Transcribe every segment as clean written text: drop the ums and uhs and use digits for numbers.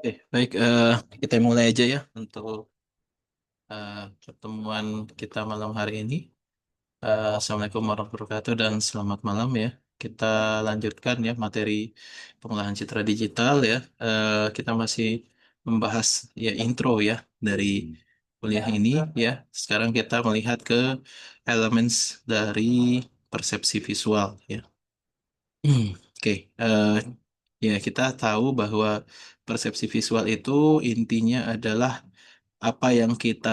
Oke, baik. Kita mulai aja ya untuk eh, pertemuan kita malam hari ini. Assalamualaikum warahmatullahi wabarakatuh dan selamat malam ya. Kita lanjutkan ya materi pengolahan citra digital ya. Kita masih membahas ya intro ya dari kuliah ini ya. Sekarang kita melihat ke elements dari persepsi visual ya. Oke, ya kita tahu bahwa persepsi visual itu intinya adalah apa yang kita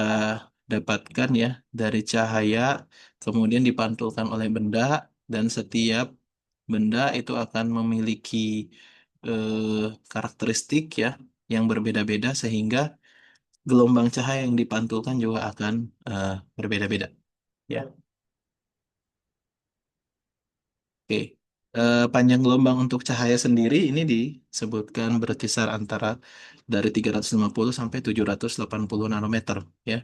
dapatkan ya dari cahaya, kemudian dipantulkan oleh benda, dan setiap benda itu akan memiliki karakteristik ya yang berbeda-beda sehingga gelombang cahaya yang dipantulkan juga akan berbeda-beda ya. Oke. Panjang gelombang untuk cahaya sendiri ini disebutkan berkisar antara dari 350 sampai 780 nanometer ya.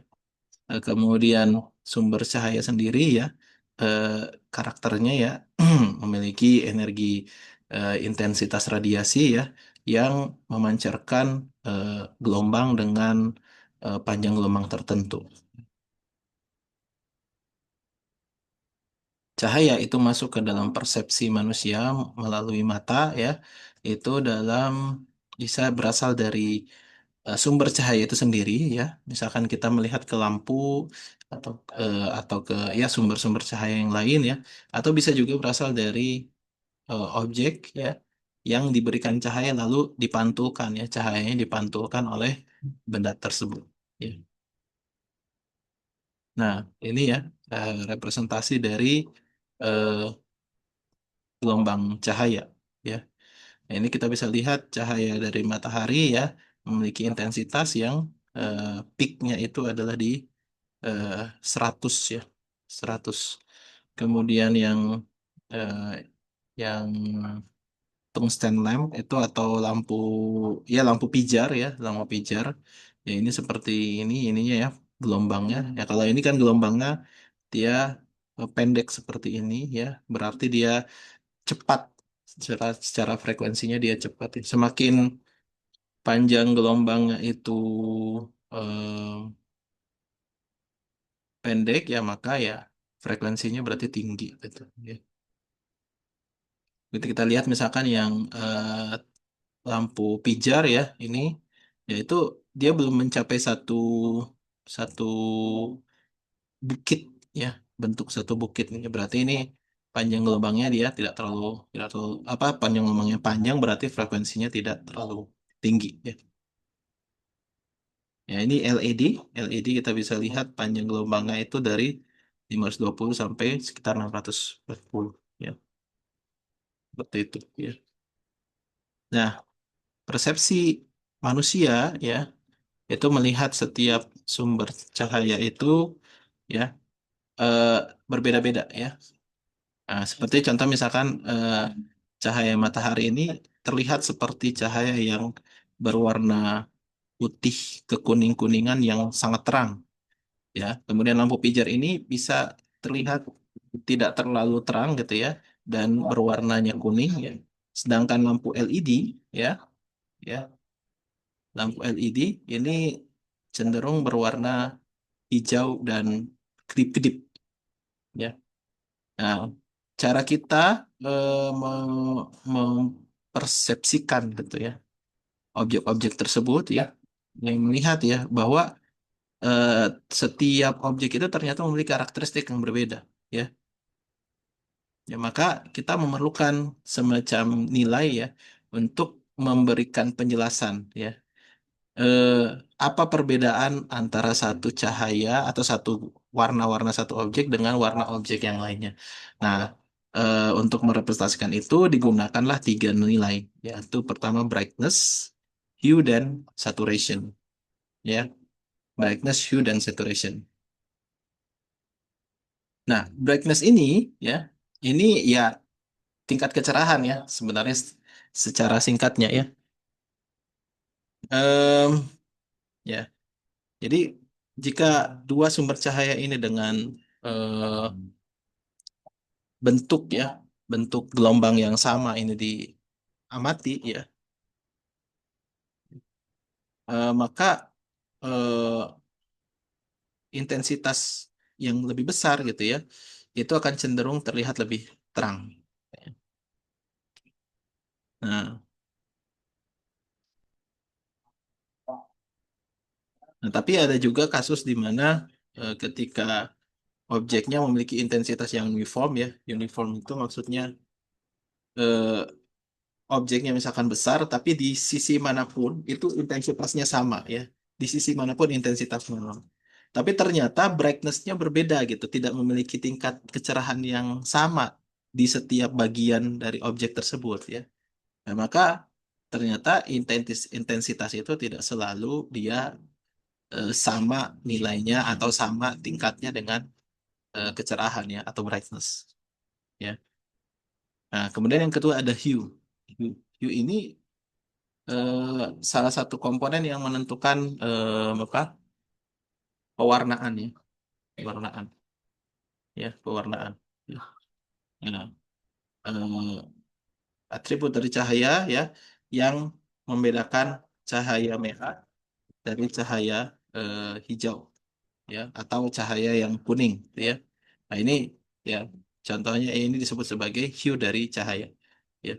Kemudian sumber cahaya sendiri ya eh, karakternya ya memiliki energi intensitas radiasi ya yang memancarkan eh, gelombang dengan panjang gelombang tertentu. Cahaya itu masuk ke dalam persepsi manusia melalui mata ya. Itu bisa berasal dari sumber cahaya itu sendiri ya. Misalkan kita melihat ke lampu atau ke ya sumber-sumber cahaya yang lain ya. Atau bisa juga berasal dari objek ya yang diberikan cahaya lalu dipantulkan ya. Cahayanya dipantulkan oleh benda tersebut. Ya. Nah, ini ya representasi dari eh, gelombang cahaya ya. Nah, ini kita bisa lihat cahaya dari matahari ya memiliki intensitas yang eh, peaknya itu adalah di eh, 100 ya, 100. Kemudian eh, yang tungsten lamp itu atau lampu pijar ya, lampu pijar. Ya ini seperti ininya ya gelombangnya. Ya kalau ini kan gelombangnya dia pendek seperti ini ya, berarti dia cepat secara frekuensinya dia cepat ya. Semakin panjang gelombangnya itu eh, pendek ya maka ya frekuensinya berarti tinggi gitu ya. Jadi kita lihat misalkan yang lampu pijar ya ini yaitu dia belum mencapai satu satu bukit ya bentuk satu bukit ini berarti ini panjang gelombangnya dia tidak terlalu apa panjang gelombangnya panjang berarti frekuensinya tidak terlalu tinggi ya. Ya, ini LED. LED kita bisa lihat panjang gelombangnya itu dari 520 sampai sekitar 640 ya. Seperti itu ya. Nah, persepsi manusia ya itu melihat setiap sumber cahaya itu ya eh, berbeda-beda ya. Nah, seperti contoh misalkan cahaya matahari ini terlihat seperti cahaya yang berwarna putih kekuning-kuningan yang sangat terang ya. Kemudian lampu pijar ini bisa terlihat tidak terlalu terang gitu ya dan berwarnanya kuning ya. Sedangkan lampu LED ya, ya, lampu LED ini cenderung berwarna hijau dan kedip-kedip ya. Nah, cara kita mempersepsikan gitu ya objek-objek tersebut ya yang melihat ya bahwa eh, setiap objek itu ternyata memiliki karakteristik yang berbeda ya. Ya, maka kita memerlukan semacam nilai ya untuk memberikan penjelasan ya. Eh, apa perbedaan antara satu cahaya atau satu warna-warna satu objek dengan warna objek yang lainnya. Nah, untuk merepresentasikan itu digunakanlah tiga nilai, yaitu pertama brightness, hue, dan saturation. Ya, brightness, hue, dan saturation. Nah, brightness ya, ini ya tingkat kecerahan ya sebenarnya secara singkatnya ya. Em, ya, jadi jika dua sumber cahaya ini dengan eh, bentuk ya, bentuk gelombang yang sama ini diamati ya, maka eh, intensitas yang lebih besar gitu ya, itu akan cenderung terlihat lebih terang. Nah, tapi ada juga kasus di mana ketika objeknya memiliki intensitas yang uniform ya, uniform itu maksudnya eh, objeknya misalkan besar, tapi di sisi manapun itu intensitasnya sama ya, di sisi manapun intensitasnya sama. Tapi ternyata brightness-nya berbeda gitu, tidak memiliki tingkat kecerahan yang sama di setiap bagian dari objek tersebut ya. Nah, maka ternyata intensitas itu tidak selalu dia sama nilainya atau sama tingkatnya dengan kecerahan ya atau brightness ya. Nah, kemudian yang kedua ada hue. Hue ini salah satu komponen yang menentukan apa pewarnaan ya, pewarnaan ya, pewarnaan. Nah, eh, atribut dari cahaya ya yang membedakan cahaya merah dari cahaya hijau ya atau cahaya yang kuning gitu ya. Nah, ini ya contohnya ini disebut sebagai hue dari cahaya ya.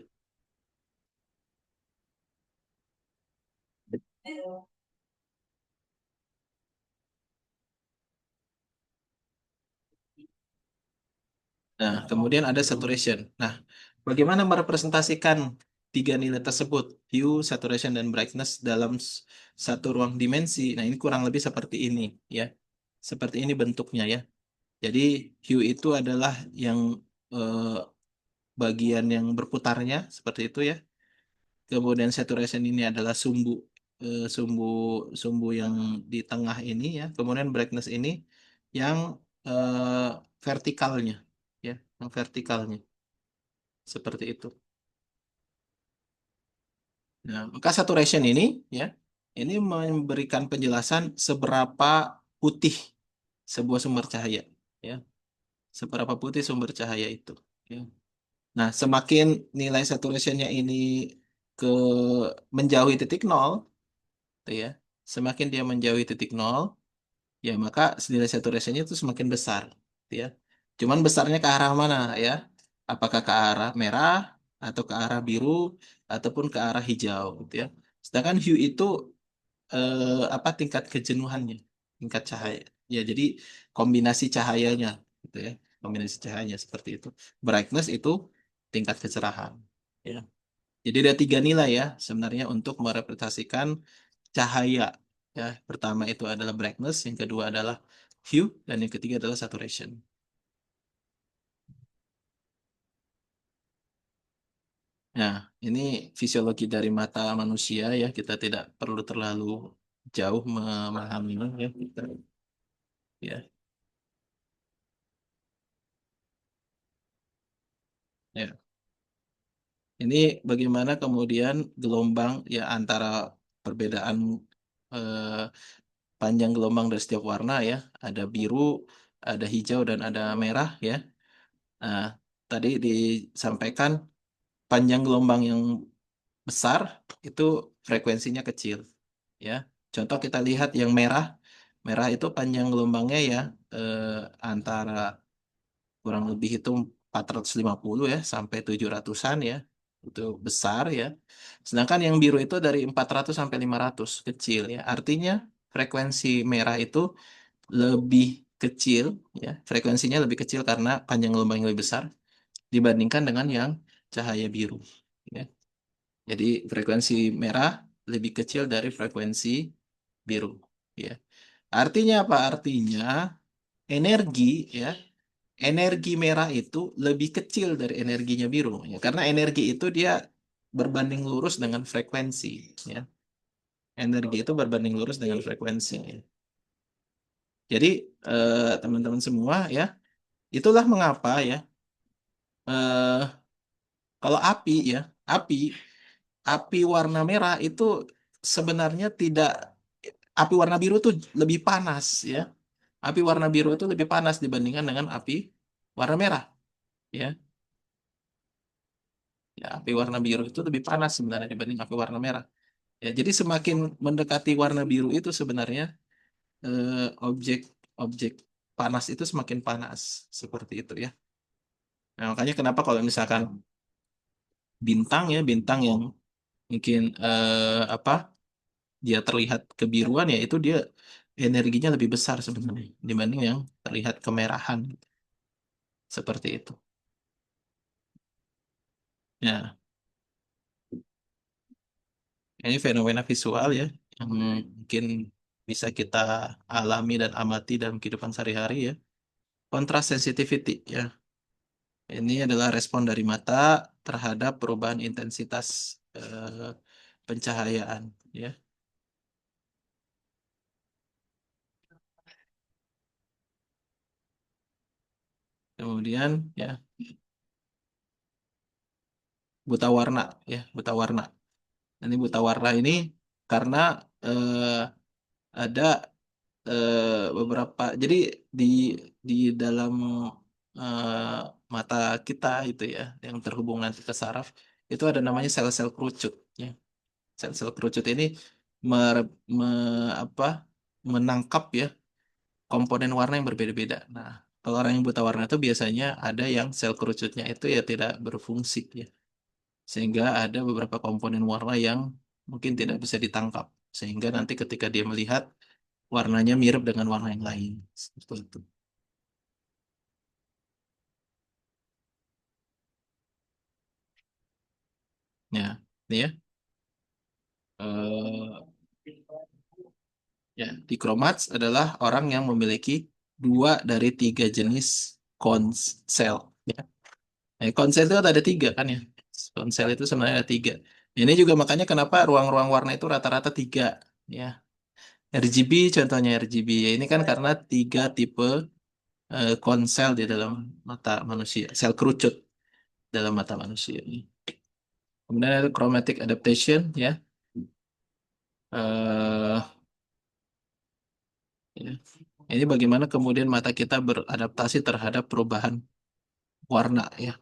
Nah, kemudian ada saturation. Nah, bagaimana merepresentasikan tiga nilai tersebut, hue, saturation, dan brightness dalam satu ruang dimensi? Nah, ini kurang lebih seperti ini, ya. Seperti ini bentuknya, ya. Jadi, hue itu adalah yang bagian yang berputarnya, seperti itu, ya. Kemudian saturation ini adalah sumbu, sumbu yang di tengah ini, ya. Kemudian brightness ini yang vertikalnya, ya, yang vertikalnya. Seperti itu. Nah, maka saturation ini ya, ini memberikan penjelasan seberapa putih sebuah sumber cahaya, ya, seberapa putih sumber cahaya itu. Ya. Nah, semakin nilai saturationnya ini ke menjauhi titik nol, tuh ya, semakin dia menjauhi titik nol, ya maka nilai saturationnya itu semakin besar, gitu ya. Cuman besarnya ke arah mana ya? Apakah ke arah merah atau ke arah biru ataupun ke arah hijau, gitu ya. Sedangkan hue itu apa tingkat kejenuhannya, tingkat cahaya. Ya, jadi kombinasi cahayanya, gitu ya. Kombinasi cahayanya seperti itu. Brightness itu tingkat kecerahan. Ya. Jadi ada tiga nilai ya sebenarnya untuk merepresentasikan cahaya. Ya, pertama itu adalah brightness, yang kedua adalah hue, dan yang ketiga adalah saturation. Nah, ini fisiologi dari mata manusia ya, kita tidak perlu terlalu jauh memahaminya ya. Ya, ya. Ini bagaimana kemudian gelombang ya antara perbedaan eh, panjang gelombang dari setiap warna ya, ada biru, ada hijau dan ada merah ya. Nah, tadi disampaikan panjang gelombang yang besar itu frekuensinya kecil ya. Contoh kita lihat yang merah, merah itu panjang gelombangnya ya eh, antara kurang lebih itu 450 ya sampai 700-an ya. Itu besar ya. Sedangkan yang biru itu dari 400 sampai 500 kecil ya. Artinya frekuensi merah itu lebih kecil ya. Frekuensinya lebih kecil karena panjang gelombang yang lebih besar dibandingkan dengan yang cahaya biru ya. Jadi frekuensi merah lebih kecil dari frekuensi biru ya. Artinya apa? Artinya energi ya, energi merah itu lebih kecil dari energinya biru ya. Karena energi itu dia berbanding lurus dengan frekuensi ya. Energi itu berbanding lurus dengan frekuensi. Ya. Jadi teman-teman semua ya, itulah mengapa ya eh, kalau api ya, api api warna merah itu sebenarnya tidak, api warna biru tuh lebih panas ya. Api warna biru itu lebih panas dibandingkan dengan api warna merah ya. Ya, api warna biru itu lebih panas sebenarnya dibanding api warna merah. Ya, jadi semakin mendekati warna biru itu sebenarnya objek objek panas itu semakin panas seperti itu ya. Nah, makanya kenapa kalau misalkan bintang ya bintang yang mungkin apa dia terlihat kebiruan ya itu dia energinya lebih besar sebenarnya dibanding yang terlihat kemerahan seperti itu. Ya, ini fenomena visual ya yang mungkin bisa kita alami dan amati dalam kehidupan sehari-hari ya. Contrast sensitivity ya. Ini adalah respon dari mata terhadap perubahan intensitas pencahayaan ya. Kemudian ya buta warna ya, buta warna. Ini buta warna ini karena ada beberapa jadi di di dalam eh, mata kita itu ya yang terhubung nanti ke saraf itu ada namanya sel-sel kerucut ya. Sel-sel kerucut ini mer- apa menangkap ya komponen warna yang berbeda-beda. Nah, kalau orang yang buta warna itu biasanya ada yang sel kerucutnya itu ya tidak berfungsi ya. Sehingga ada beberapa komponen warna yang mungkin tidak bisa ditangkap. Sehingga nanti ketika dia melihat warnanya mirip dengan warna yang lain. Seperti itu. Ya, ini ya. Eh, ya, dikromats adalah orang yang memiliki dua dari tiga jenis konsel. Ya. Konsel itu ada tiga kan ya. Konsel itu sebenarnya ada tiga. Ini juga makanya kenapa ruang-ruang warna itu rata-rata tiga. Ya, RGB contohnya RGB. Ya, ini kan karena tiga tipe konsel di dalam mata manusia, sel kerucut dalam mata manusia. Kemudian ada chromatic adaptation ya. eh ya. Ini bagaimana kemudian mata kita beradaptasi terhadap perubahan warna ya.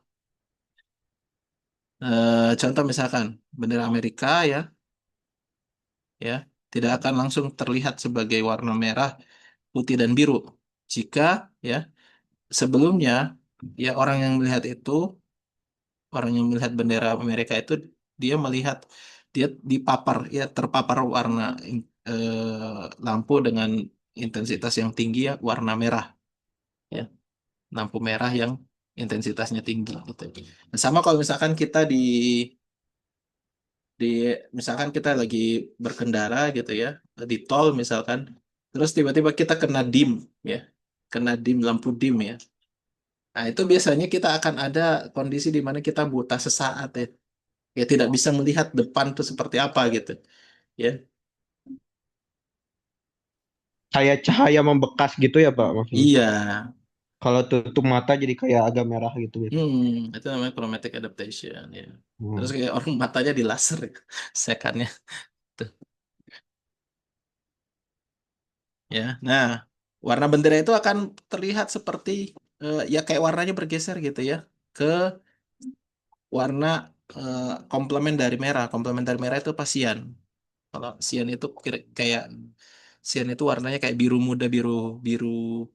Contoh misalkan bendera Amerika ya, ya tidak akan langsung terlihat sebagai warna merah, putih dan biru jika ya sebelumnya ya orang yang melihat bendera Amerika itu dia melihat dia dipapar ya terpapar warna lampu dengan intensitas yang tinggi ya warna merah ya lampu merah yang intensitasnya tinggi gitu. Nah, sama kalau misalkan kita di misalkan kita lagi berkendara gitu ya di tol misalkan terus tiba-tiba kita kena dim ya kena dim lampu dim ya. Nah, itu biasanya kita akan ada kondisi di mana kita buta sesaat ya. Ya tidak bisa melihat depan tuh seperti apa gitu. Ya. Kayak cahaya membekas gitu ya Pak maksudnya. Iya. Kalau tutup mata jadi kayak agak merah gitu gitu. Itu namanya chromatic adaptation ya. Terus Hmm. kayak orang matanya di laser ya, sekannya tuh ya. Nah, warna bendera itu akan terlihat seperti ya kayak warnanya bergeser gitu ya ke warna komplement dari merah. Komplement dari merah itu apa? Sian. Kalau sian itu kayak sian itu warnanya kayak biru muda, biru biru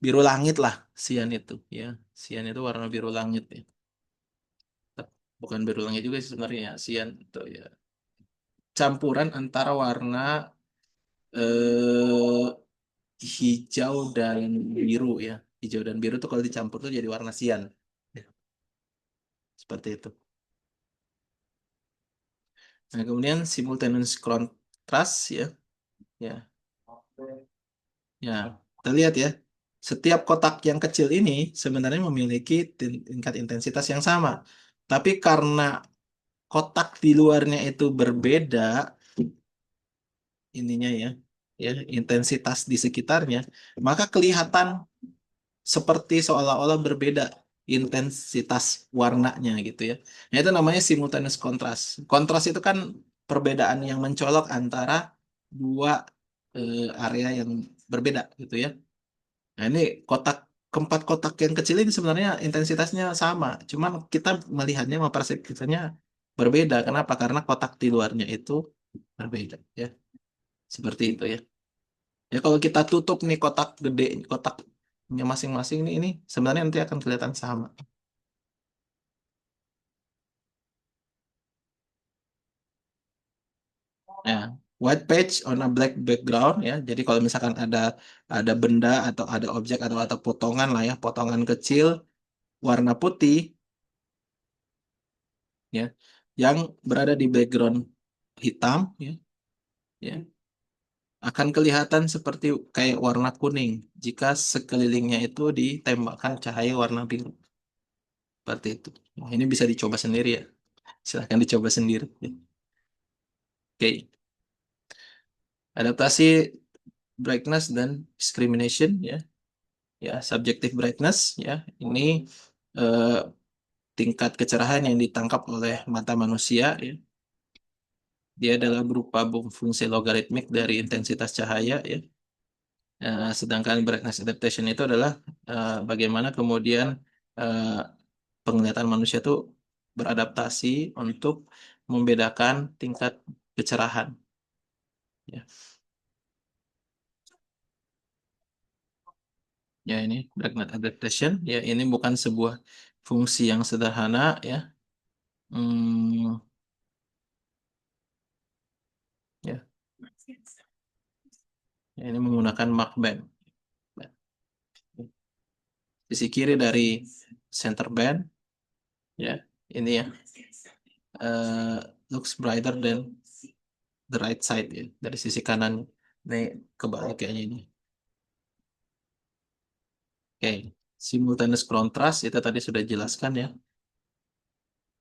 biru langit lah. Sian itu ya. Sian itu warna biru langit ya. Bukan biru langit juga sih sebenarnya ya. Sian itu ya. Campuran antara warna eh, hijau dan biru ya. Hijau dan biru tuh kalau dicampur tuh jadi warna sian. Ya, seperti itu. Nah, kemudian simultaneous contrast ya. Ya. Ya, kita lihat ya. Setiap kotak yang kecil ini sebenarnya memiliki tingkat intensitas yang sama. Tapi karena kotak di luarnya itu berbeda ininya ya, ya intensitas di sekitarnya, maka kelihatan seperti seolah-olah berbeda intensitas warnanya gitu ya. Nah, itu namanya simultaneous contrast. Kontras itu kan perbedaan yang mencolok antara dua area yang berbeda gitu ya. Nah, ini kotak keempat kotak yang kecil ini sebenarnya intensitasnya sama, cuman kita melihatnya mempersepsikannya berbeda. Kenapa? Karena kotak di luarnya itu berbeda ya. Seperti itu ya. Ya kalau kita tutup nih kotak gede, kotaknya masing-masing ini sebenarnya nanti akan kelihatan sama. Ya, white page on a black background ya. Jadi kalau misalkan ada benda atau ada objek atau potongan lah ya, potongan kecil warna putih ya, yang berada di background hitam ya, ya akan kelihatan seperti kayak warna kuning jika sekelilingnya itu ditembakkan cahaya warna biru. Seperti itu. Nah, ini bisa dicoba sendiri ya. Silahkan dicoba sendiri. Oke. Adaptasi brightness dan discrimination ya. Ya, subjective brightness ya. Ini eh, tingkat kecerahan yang ditangkap oleh mata manusia ya. Dia adalah berupa fungsi logaritmik dari intensitas cahaya ya. Sedangkan brightness adaptation itu adalah bagaimana kemudian eh, penglihatan manusia itu beradaptasi untuk membedakan tingkat kecerahan. Ya, ya ini brightness adaptation. Ya, ini bukan sebuah fungsi yang sederhana ya. Hmm, ya, ya, ini menggunakan Mach band. Sisi kiri dari center band, ya, ini ya, looks brighter than the right side ya, dari sisi kanan. Ini kebalik kayaknya ini. Oke, simultaneous contrast itu tadi sudah jelaskan ya.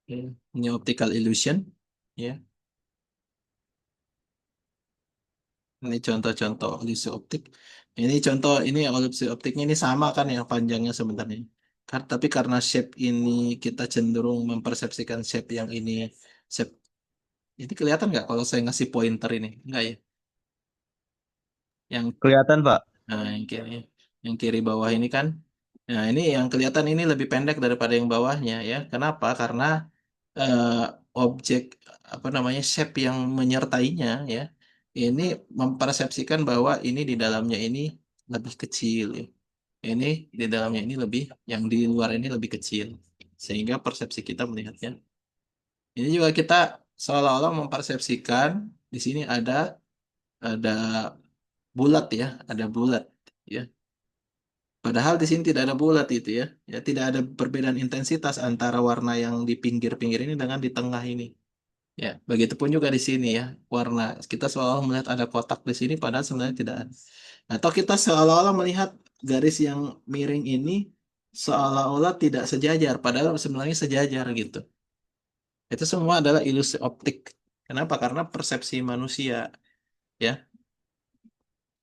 Oke, ini optical illusion, ya. Ini contoh-contoh ilusi optik. Ini contoh ini ilusi optiknya ini sama kan yang panjangnya sebenarnya. Tapi karena shape ini kita cenderung mempersepsikan shape yang ini shape ini kelihatan nggak kalau saya ngasih pointer ini? Enggak ya? Yang Kelihatan, Pak. yang kiri bawah ini kan. Nah, ini yang kelihatan ini lebih pendek daripada yang bawahnya ya. Kenapa? Karena eh, objek apa namanya shape yang menyertainya ya ini mempersepsikan bahwa ini di dalamnya ini lebih kecil ya. Ini di dalamnya ini lebih yang di luar ini lebih kecil sehingga persepsi kita melihatnya ini juga kita seolah-olah mempersepsikan di sini ada bulat ya ada bulat ya padahal di sini tidak ada bulat itu ya ya tidak ada perbedaan intensitas antara warna yang di pinggir-pinggir ini dengan di tengah ini. Ya, begitupun juga di sini ya. Warna kita seolah-olah melihat ada kotak di sini padahal sebenarnya tidak ada. Atau kita seolah-olah melihat garis yang miring ini seolah-olah tidak sejajar padahal sebenarnya sejajar gitu. Itu semua adalah ilusi optik. Kenapa? Karena persepsi manusia ya,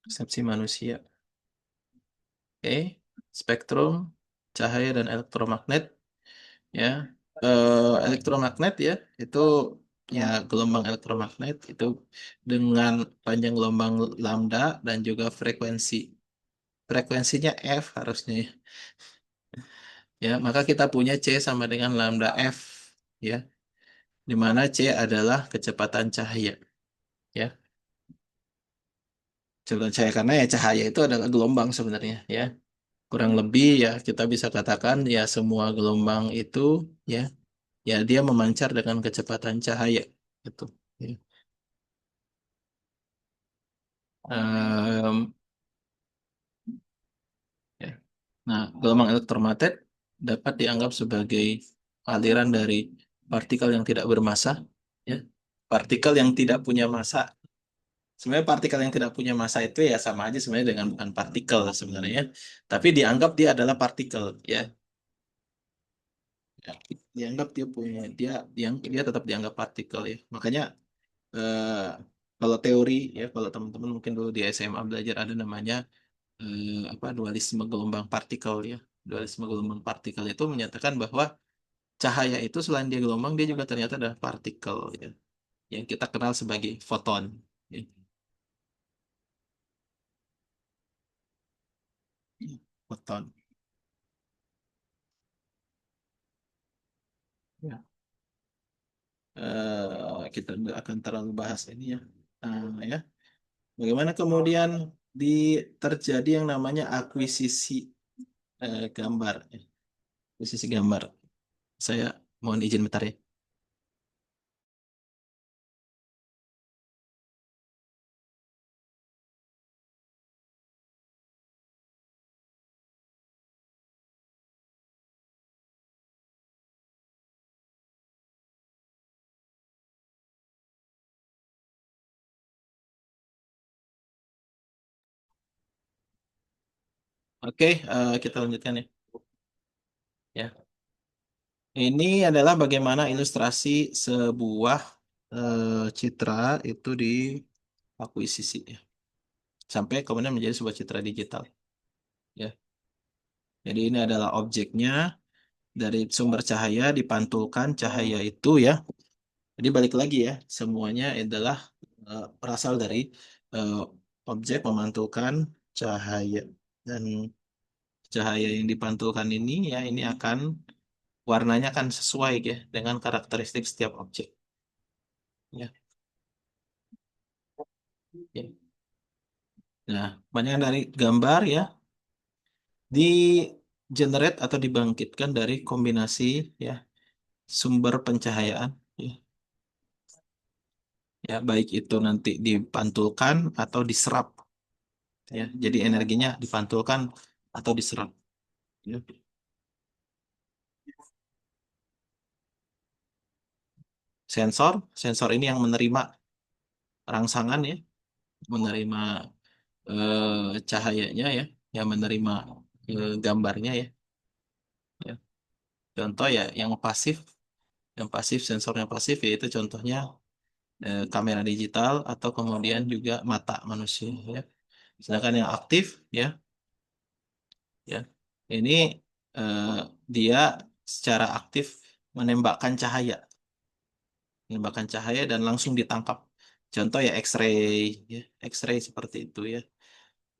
persepsi manusia. Oke, spektrum cahaya dan elektromagnet ya. Elektromagnet ya itu ya gelombang elektromagnet itu dengan panjang gelombang lambda dan juga frekuensinya F harusnya ya. Ya, maka kita punya C sama dengan lambda F ya di mana C adalah kecepatan cahaya ya kecepatan cahaya karena ya cahaya itu adalah gelombang sebenarnya ya kurang lebih ya kita bisa katakan ya semua gelombang itu ya ya dia memancar dengan kecepatan cahaya gitu ya. Em, ya. Nah, gelombang elektromagnet dapat dianggap sebagai aliran dari partikel yang tidak bermassa, ya. Partikel yang tidak punya massa. Sebenarnya partikel yang tidak punya massa itu ya sama aja sebenarnya dengan bukan partikel sebenarnya, tapi dianggap dia adalah partikel, ya. Ya. Dianggap dia punya dia tetap dianggap partikel ya. Makanya eh, kalau teori ya kalau teman-teman mungkin dulu di SMA belajar ada namanya apa dualisme gelombang partikel ya. Dualisme gelombang partikel itu menyatakan bahwa cahaya itu selain dia gelombang dia juga ternyata adalah partikel ya. Yang kita kenal sebagai foton. Ya. Foton. Ya. kita nggak akan terlalu bahas ini ya. Ya. Bagaimana kemudian di terjadi yang namanya akuisisi gambar, ya. Akuisisi gambar. Saya mohon izin bentar ya. Oke, kita lanjutkan ya. Ya, ini adalah bagaimana ilustrasi sebuah citra itu diakuisisi ya, sampai kemudian menjadi sebuah citra digital. Ya, jadi ini adalah objeknya dari sumber cahaya dipantulkan cahaya itu ya. Jadi balik lagi ya, semuanya adalah berasal dari eh, objek memantulkan cahaya dan cahaya yang dipantulkan ini ya ini akan warnanya akan sesuai ya dengan karakteristik setiap objek. Ya. Ya. Nah, banyak dari gambar ya di generate atau dibangkitkan dari kombinasi ya sumber pencahayaan ya. Ya, baik itu nanti dipantulkan atau diserap ya. Jadi energinya dipantulkan atau diserap. Ya. Sensor ini yang menerima rangsangan ya, menerima cahayanya ya, yang menerima gambarnya ya. Ya. Contoh ya yang pasif sensornya pasif yaitu contohnya kamera digital atau kemudian juga mata manusia ya. Sedangkan yang aktif ya, ya ini eh, dia secara aktif menembakkan cahaya, menembakkan cahaya dan langsung ditangkap. Contoh ya X-ray, ya X-ray seperti itu ya.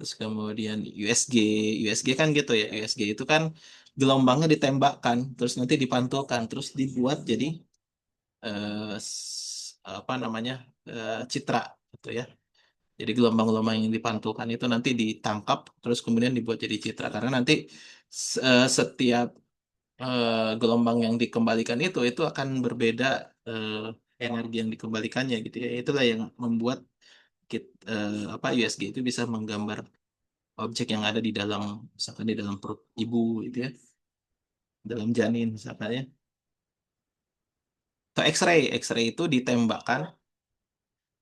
Terus kemudian USG, USG kan gitu ya. USG itu kan gelombangnya ditembakkan, terus nanti dipantulkan, terus dibuat jadi apa namanya citra gitu ya. Jadi gelombang-gelombang yang dipantulkan itu nanti ditangkap, terus kemudian dibuat jadi citra. Karena nanti setiap gelombang yang dikembalikan itu akan berbeda eh, energi yang dikembalikannya gitu ya. Itulah yang membuat apa USG itu bisa menggambar objek yang ada di dalam misalkan di dalam perut ibu itu ya, dalam janin misalkan ya. Atau X-ray, X-ray itu ditembakkan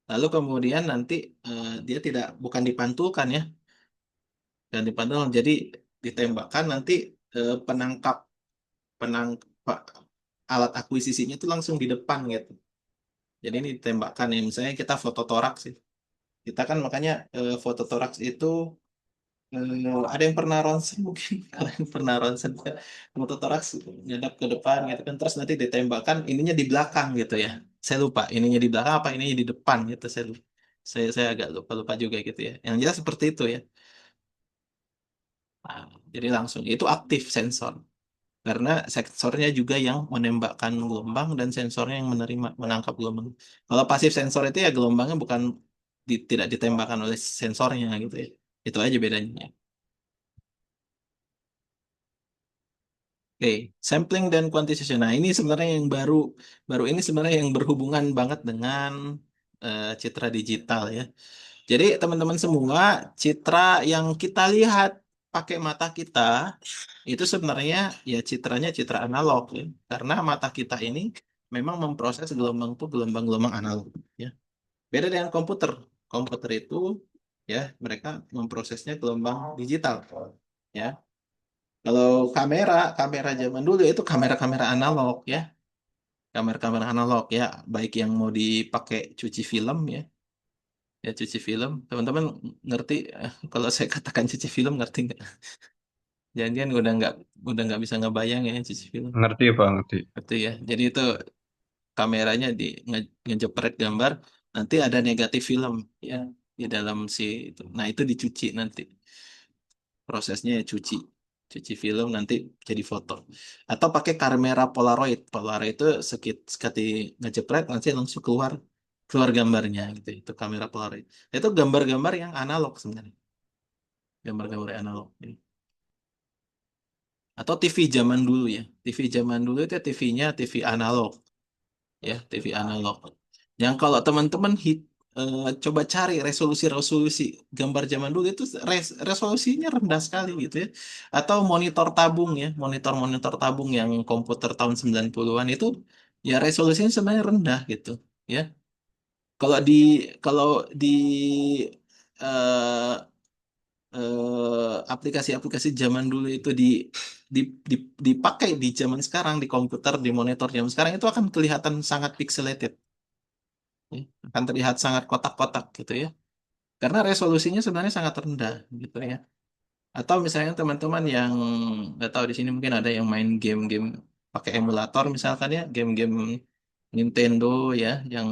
lalu kemudian nanti dia tidak bukan dipantulkan ya, dan dipantulkan jadi ditembakkan nanti penangkap penangkap alat akuisisinya itu langsung di depan gitu. Jadi ini ditembakkan ya, misalnya kita foto toraks sih. Kita kan makanya foto toraks itu ada yang pernah ronsen mungkin kalau yang pernah ronsen mototoraks nyadap ke depan gitu kan terus nanti ditembakkan ininya di belakang gitu ya, saya lupa ininya di belakang apa ininya di depan gitu saya lupa. Saya agak lupa lupa juga gitu ya, yang jelas seperti itu ya. Nah, jadi langsung itu aktif sensor karena sensornya juga yang menembakkan gelombang dan sensornya yang menerima menangkap gelombang. Kalau pasif sensor itu ya gelombangnya bukan tidak ditembakkan oleh sensornya gitu ya, itu aja bedanya. Oke, sampling dan quantization. Nah, ini sebenarnya yang baru baru ini sebenarnya yang berhubungan banget dengan citra digital ya. Jadi teman-teman semua, citra yang kita lihat pakai mata kita itu sebenarnya ya citranya citra analog ya. Karena mata kita ini memang memproses gelombang itu gelombang-gelombang analog ya. Beda dengan komputer. Komputer itu ya mereka memprosesnya gelombang digital ya. Kalau kamera zaman dulu itu kamera-kamera analog ya, kamera-kamera analog ya, baik yang mau dipakai cuci film ya, ya cuci film. Teman-teman ngerti kalau saya katakan cuci film ngerti nggak? Jangan-jangan udah nggak bisa ngebayang ya cuci film. Ngerti Pak, ngerti. Ngerti ya. Jadi itu kameranya ngejepret gambar, nanti ada negatif film ya di dalam si itu. Nah itu dicuci nanti prosesnya ya cuci. cuci film nanti jadi foto. Atau pakai kamera Polaroid. Polaroid itu sekali ngejepret nanti langsung keluar keluar gambarnya gitu. Itu kamera Polaroid. Itu gambar-gambar yang analog sebenarnya. Gambar-gambar yang analog. Atau TV zaman dulu ya. TV zaman dulu itu TV-nya TV analog ya, TV analog. Yang kalau teman-teman coba cari resolusi-resolusi gambar zaman dulu itu resolusinya rendah sekali gitu ya. Atau monitor tabung ya, monitor-monitor tabung yang komputer tahun 90-an itu ya resolusinya sebenarnya rendah gitu ya. Kalau di kalau di eh, aplikasi-aplikasi zaman dulu itu di, dipakai di zaman sekarang di komputer di monitor zaman sekarang itu akan kelihatan sangat pixelated ya. Akan terlihat sangat kotak-kotak gitu ya karena resolusinya sebenarnya sangat rendah gitu ya. Atau misalnya teman-teman yang nggak tahu di sini mungkin ada yang main game-game pakai emulator misalkan ya, game-game Nintendo ya yang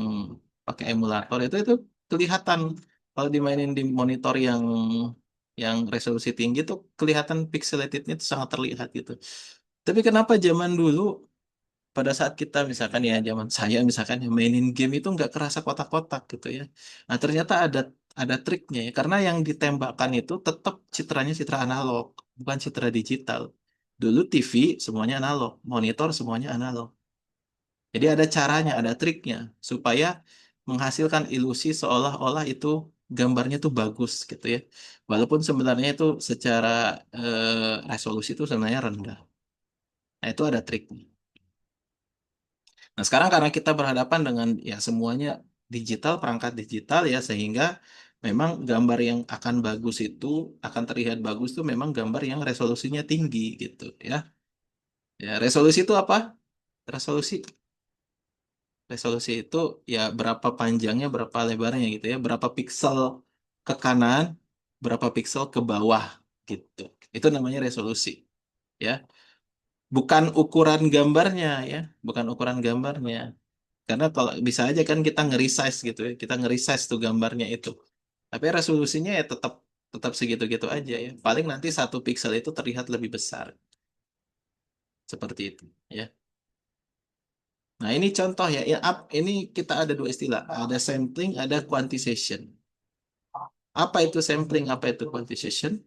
pakai emulator itu kelihatan kalau dimainin di monitor yang resolusi tinggi tuh kelihatan pixelatednya itu sangat terlihat gitu. Tapi kenapa zaman dulu pada saat kita misalkan ya zaman saya misalkan ya mainin game itu nggak kerasa kotak-kotak gitu ya. Nah ternyata ada triknya ya karena yang ditembakkan itu tetap citranya citra analog bukan citra digital. Dulu TV semuanya analog, monitor semuanya analog. Jadi ada caranya, ada triknya supaya menghasilkan ilusi seolah-olah itu gambarnya tuh bagus gitu ya. Walaupun sebenarnya itu secara resolusi itu sebenarnya rendah. Nah itu ada triknya. Nah, sekarang karena kita berhadapan dengan ya semuanya digital, perangkat digital ya sehingga memang gambar yang akan bagus itu akan terlihat bagus tuh memang gambar yang resolusinya tinggi gitu ya. Ya, resolusi itu apa? Resolusi resolusi itu ya berapa panjangnya, berapa lebarnya gitu ya, berapa piksel ke kanan, berapa piksel ke bawah gitu. Itu namanya resolusi ya. Bukan ukuran gambarnya ya, bukan ukuran gambarnya. Karena kalau bisa aja kan kita nge-resize gitu ya, kita nge-resize tuh gambarnya itu. Tapi resolusinya ya tetap tetap segitu-gitu aja ya. Paling nanti satu piksel itu terlihat lebih besar. Seperti itu ya. Nah, ini contoh ya. Ini kita ada dua istilah. Ada sampling, ada quantization. Apa itu sampling, apa itu quantization?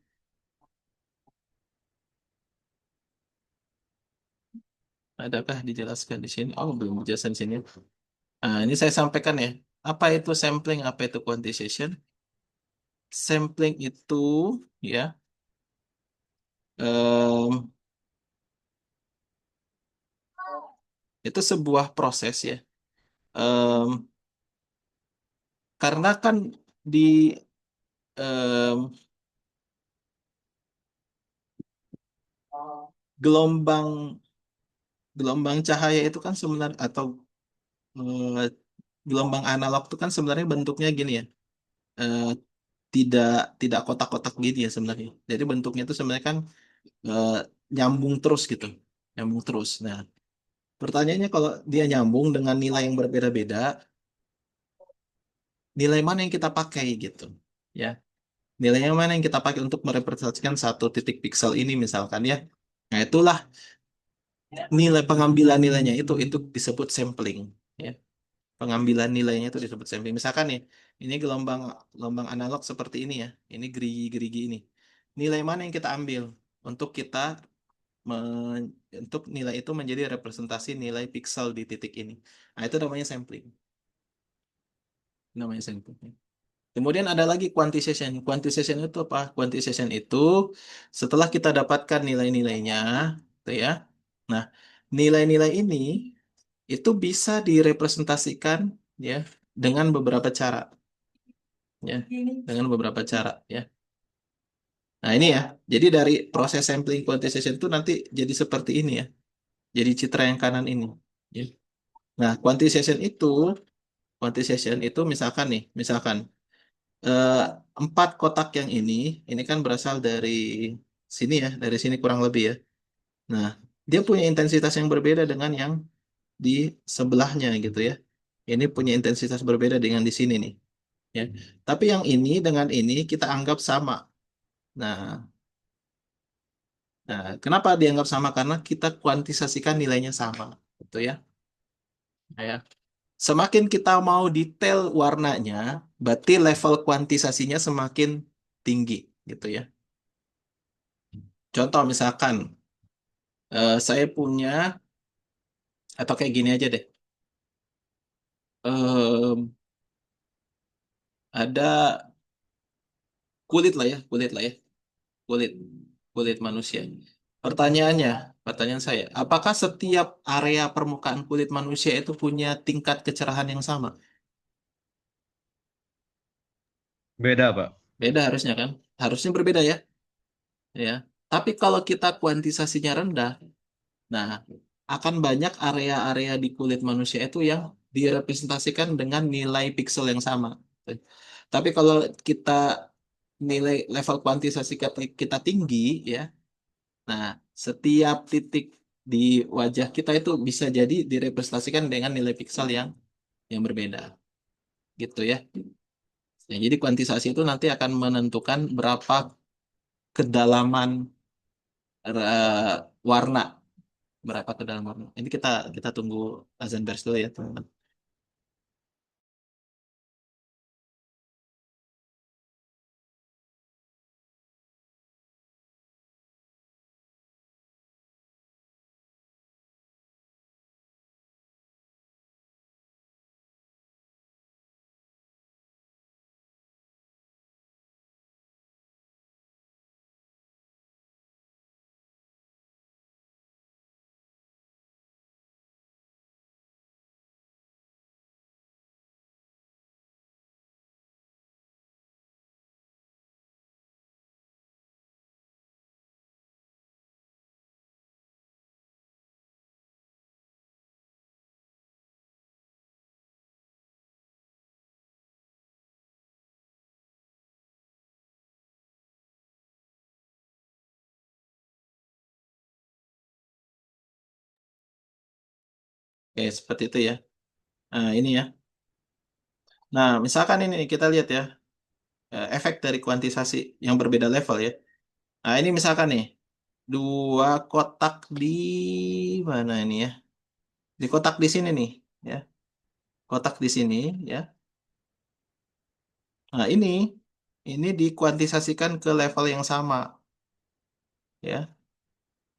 Adakah dijelaskan di sini? Oh, belum dijelaskan di sini. Nah, ini saya sampaikan ya. Apa itu sampling, apa itu quantization? Sampling itu ya em, itu sebuah proses ya. Em, karena kan di em, gelombang gelombang cahaya itu kan sebenarnya atau eh, gelombang analog itu kan sebenarnya bentuknya gini ya. Eh, tidak tidak kotak-kotak gini ya sebenarnya. Jadi bentuknya itu sebenarnya kan eh, nyambung terus gitu, nyambung terus. Nah, pertanyaannya kalau dia nyambung dengan nilai yang berbeda-beda, nilai mana yang kita pakai gitu, ya? Nilainya mana yang kita pakai untuk merepresentasikan satu titik piksel ini misalkan ya? Nah, itulah nilai pengambilan nilainya itu disebut sampling, ya. Pengambilan nilainya itu disebut sampling. Misalkan nih, ini gelombang gelombang analog seperti ini ya, ini gerigi-gerigi ini. Nilai mana yang kita ambil untuk kita untuk nilai itu menjadi representasi nilai piksel di titik ini. Nah, itu namanya sampling. Namanya sampling. Kemudian ada lagi quantization. Quantization itu apa? Quantization itu setelah kita dapatkan nilai-nilainya, gitu ya. Nah, nilai-nilai ini itu bisa direpresentasikan ya dengan beberapa cara, ya, dengan beberapa cara, ya. Nah, ini ya. Jadi dari proses sampling quantization itu nanti jadi seperti ini ya. Jadi citra yang kanan ini. Ya. Nah, quantization itu misalkan nih, misalkan eh, 4 kotak yang ini kan berasal dari sini ya, dari sini kurang lebih ya. Nah, dia punya intensitas yang berbeda dengan yang di sebelahnya gitu ya. Ini punya intensitas berbeda dengan di sini nih, ya. Tapi yang ini dengan ini kita anggap sama. Nah, Nah, kenapa dianggap sama? Karena kita kuantisasikan nilainya sama, gitu ya. Nah, ya. Semakin kita mau detail warnanya, berarti level kuantisasinya semakin tinggi, gitu ya. Contoh misalkan, saya punya, atau kayak gini aja deh. Em, ada kulit lah ya, kulit lah ya, kulit, kulit manusia. Pertanyaannya, pertanyaan saya, apakah setiap area permukaan kulit manusia itu punya tingkat kecerahan yang sama? Beda, Pak. Beda harusnya kan? Harusnya berbeda ya, ya. Tapi kalau kita kuantisasinya rendah, nah akan banyak area-area di kulit manusia itu yang direpresentasikan dengan nilai piksel yang sama. Tapi kalau kita nilai level kuantisasi kita tinggi, ya, nah setiap titik di wajah kita itu bisa jadi direpresentasikan dengan nilai piksel yang berbeda, gitu ya. Ya, jadi kuantisasi itu nanti akan menentukan berapa kedalaman warna, berapa kedalaman warna. Ini kita kita tunggu azan beres dulu ya, teman-teman. Oke, seperti itu ya. Nah, ini ya. Nah, misalkan ini kita lihat ya, efek dari kuantisasi yang berbeda level ya. Nah, ini misalkan nih, dua kotak di mana ini ya? Di kotak di sini nih, ya. Kotak di sini, ya. Nah, ini dikuantisasikan ke level yang sama, ya.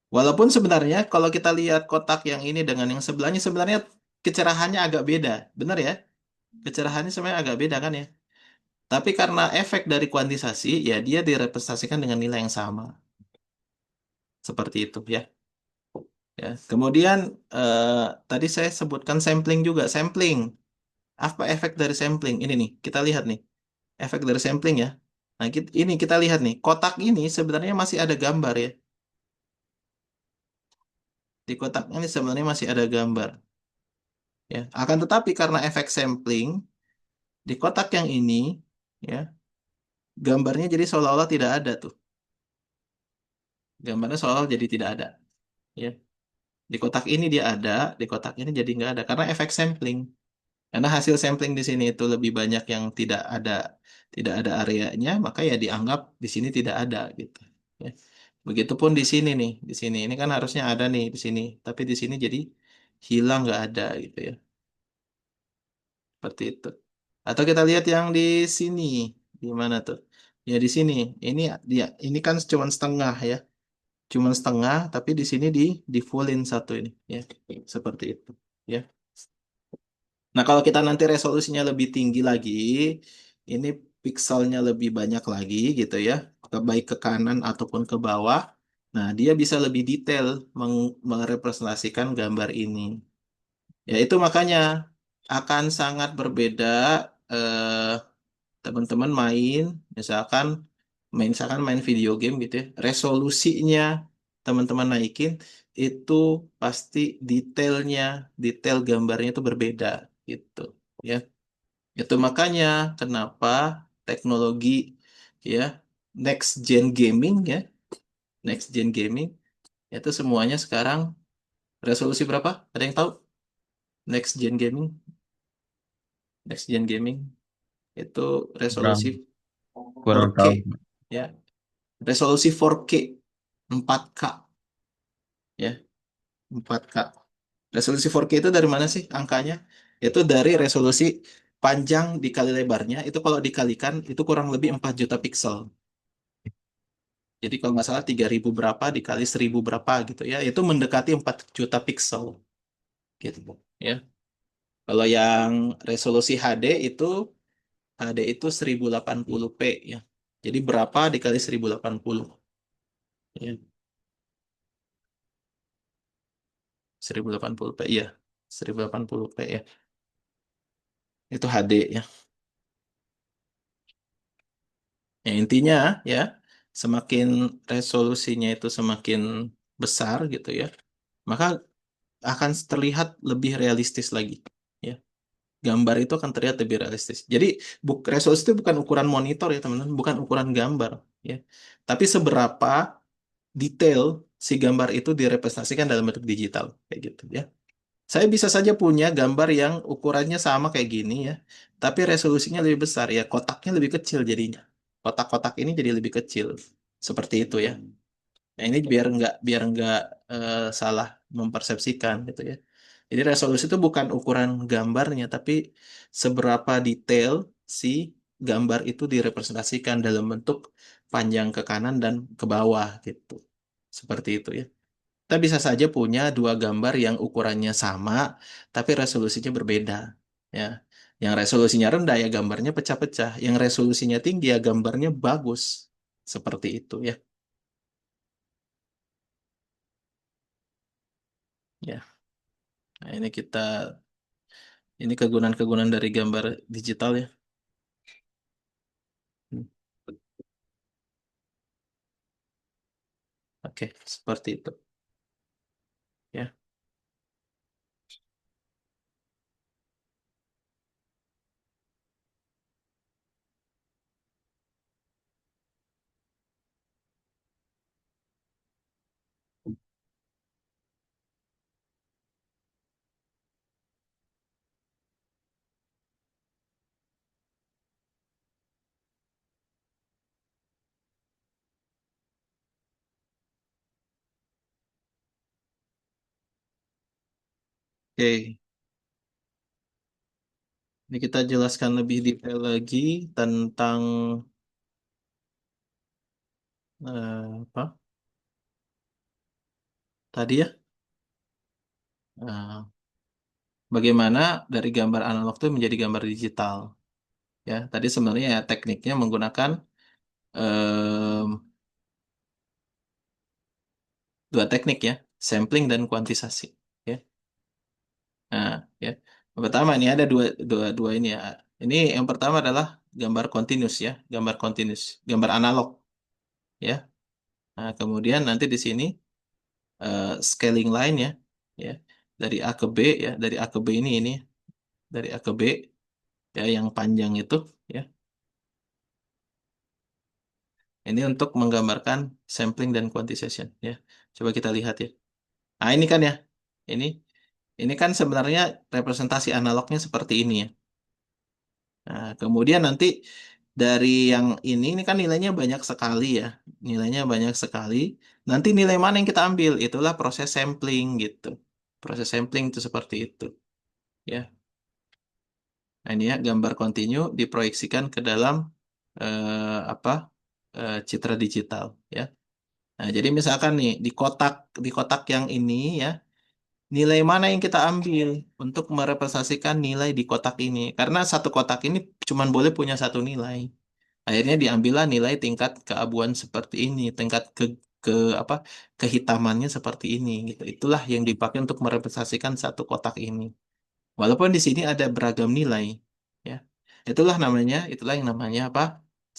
Walaupun sebenarnya kalau kita lihat kotak yang ini dengan yang sebelahnya, sebenarnya kecerahannya agak beda, benar ya? Kecerahannya sebenarnya agak beda kan ya? Tapi karena efek dari kuantisasi, ya dia direpresentasikan dengan nilai yang sama. Seperti itu ya. Ya. Kemudian eh, tadi saya sebutkan sampling juga. Sampling. Apa efek dari sampling? Ini nih, kita lihat nih. Efek dari sampling ya. Nah, ini kita lihat nih. Kotak ini sebenarnya masih ada gambar ya. Di kotak ini sebenarnya masih ada gambar. Ya. Akan tetapi karena efek sampling, di kotak yang ini, ya, gambarnya jadi seolah-olah tidak ada tuh. Gambarnya seolah-olah jadi tidak ada. Ya. Di kotak ini dia ada, di kotak ini jadi nggak ada. Karena efek sampling. Karena hasil sampling di sini itu lebih banyak yang tidak ada areanya, maka ya dianggap di sini tidak ada gitu. Ya. Begitupun di sini nih, di sini ini kan harusnya ada nih di sini, tapi di sini jadi hilang nggak ada gitu ya, seperti itu. Atau kita lihat yang di sini, di mana tuh? Ya di sini, ini dia, ini kan cuma setengah ya, cuma setengah, tapi di sini di fullin satu ini, ya, seperti itu. Ya. Nah, kalau kita nanti resolusinya lebih tinggi lagi, ini pikselnya lebih banyak lagi gitu ya, baik ke kanan ataupun ke bawah. Nah, dia bisa lebih detail merepresentasikan gambar ini. Ya, itu makanya akan sangat berbeda eh, teman-teman misalkan misalkan main video game gitu ya, resolusinya teman-teman naikin itu pasti detailnya, detail gambarnya itu berbeda gitu ya. Itu makanya kenapa teknologi ya next gen gaming ya, next gen gaming itu semuanya sekarang resolusi berapa? Ada yang tahu? Next gen gaming, next gen gaming itu Kurang, resolusi kurang 4K tahu. ya, resolusi 4K 4K ya, 4K. Resolusi 4K itu dari mana sih angkanya? Itu dari resolusi panjang dikali lebarnya, itu kalau dikalikan itu kurang lebih 4 juta piksel. Jadi kalau nggak salah 3.000 berapa dikali 1.000 berapa gitu ya, itu mendekati 4 juta piksel gitu ya. Kalau yang resolusi HD itu 1080p ya. Jadi berapa dikali 1080 ya. 1080p ya. 1080p ya. Itu HD ya. Ya, intinya ya, semakin resolusinya itu semakin besar gitu ya, maka akan terlihat lebih realistis lagi. Ya, gambar itu akan terlihat lebih realistis. Jadi resolusi itu bukan ukuran monitor ya teman-teman, bukan ukuran gambar ya. Tapi seberapa detail si gambar itu direpresentasikan dalam bentuk digital kayak gitu ya. Saya bisa saja punya gambar yang ukurannya sama kayak gini ya, tapi resolusinya lebih besar ya, kotaknya lebih kecil jadinya. Kotak-kotak ini jadi lebih kecil. Seperti itu ya. Nah, ini biar nggak salah mempersepsikan gitu ya. Jadi resolusi itu bukan ukuran gambarnya, tapi seberapa detail si gambar itu direpresentasikan dalam bentuk panjang ke kanan dan ke bawah gitu. Seperti itu ya. Kita bisa saja punya dua gambar yang ukurannya sama, tapi resolusinya berbeda. Ya, yang resolusinya rendah ya gambarnya pecah-pecah, yang resolusinya tinggi ya gambarnya bagus. Seperti itu ya. Ya, nah ini kegunaan-kegunaan dari gambar digital ya. Hmm, Oke, seperti itu ya. Oke, ini kita jelaskan lebih detail lagi tentang apa tadi ya. Eh, Bagaimana dari gambar analog itu menjadi gambar digital. Ya, tadi sebenarnya ya tekniknya menggunakan em, dua teknik ya, sampling dan kuantisasi. Ya, nah, ya. Yang pertama ini ada dua, dua ini ya. Ini yang pertama adalah gambar continuous ya, gambar continuous, gambar analog ya. Nah, kemudian nanti di sini scaling line ya, ya dari A ke B ya, dari A ke B ini dari A ke B ya yang panjang itu ya. Ini untuk menggambarkan sampling dan quantization ya. Coba kita lihat ya. Nah, ini kan ya. Ini ini kan sebenarnya representasi analognya seperti ini ya. Nah, kemudian nanti dari yang ini kan nilainya banyak sekali ya. Nilainya banyak sekali. Nanti nilai mana yang kita ambil? Itulah proses sampling gitu. Proses sampling itu seperti itu ya. Nah, ini ya gambar kontinu diproyeksikan ke dalam apa? Citra digital ya. Nah, jadi misalkan nih di kotak yang ini ya, nilai mana yang kita ambil untuk merepresentasikan nilai di kotak ini? Karena satu kotak ini cuma boleh punya satu nilai. Akhirnya diambillah nilai tingkat keabuan seperti ini, tingkat ke apa? Kehitamannya seperti ini gitu. Itulah yang dipakai untuk merepresentasikan satu kotak ini. Walaupun di sini ada beragam nilai, ya. Itulah yang namanya apa?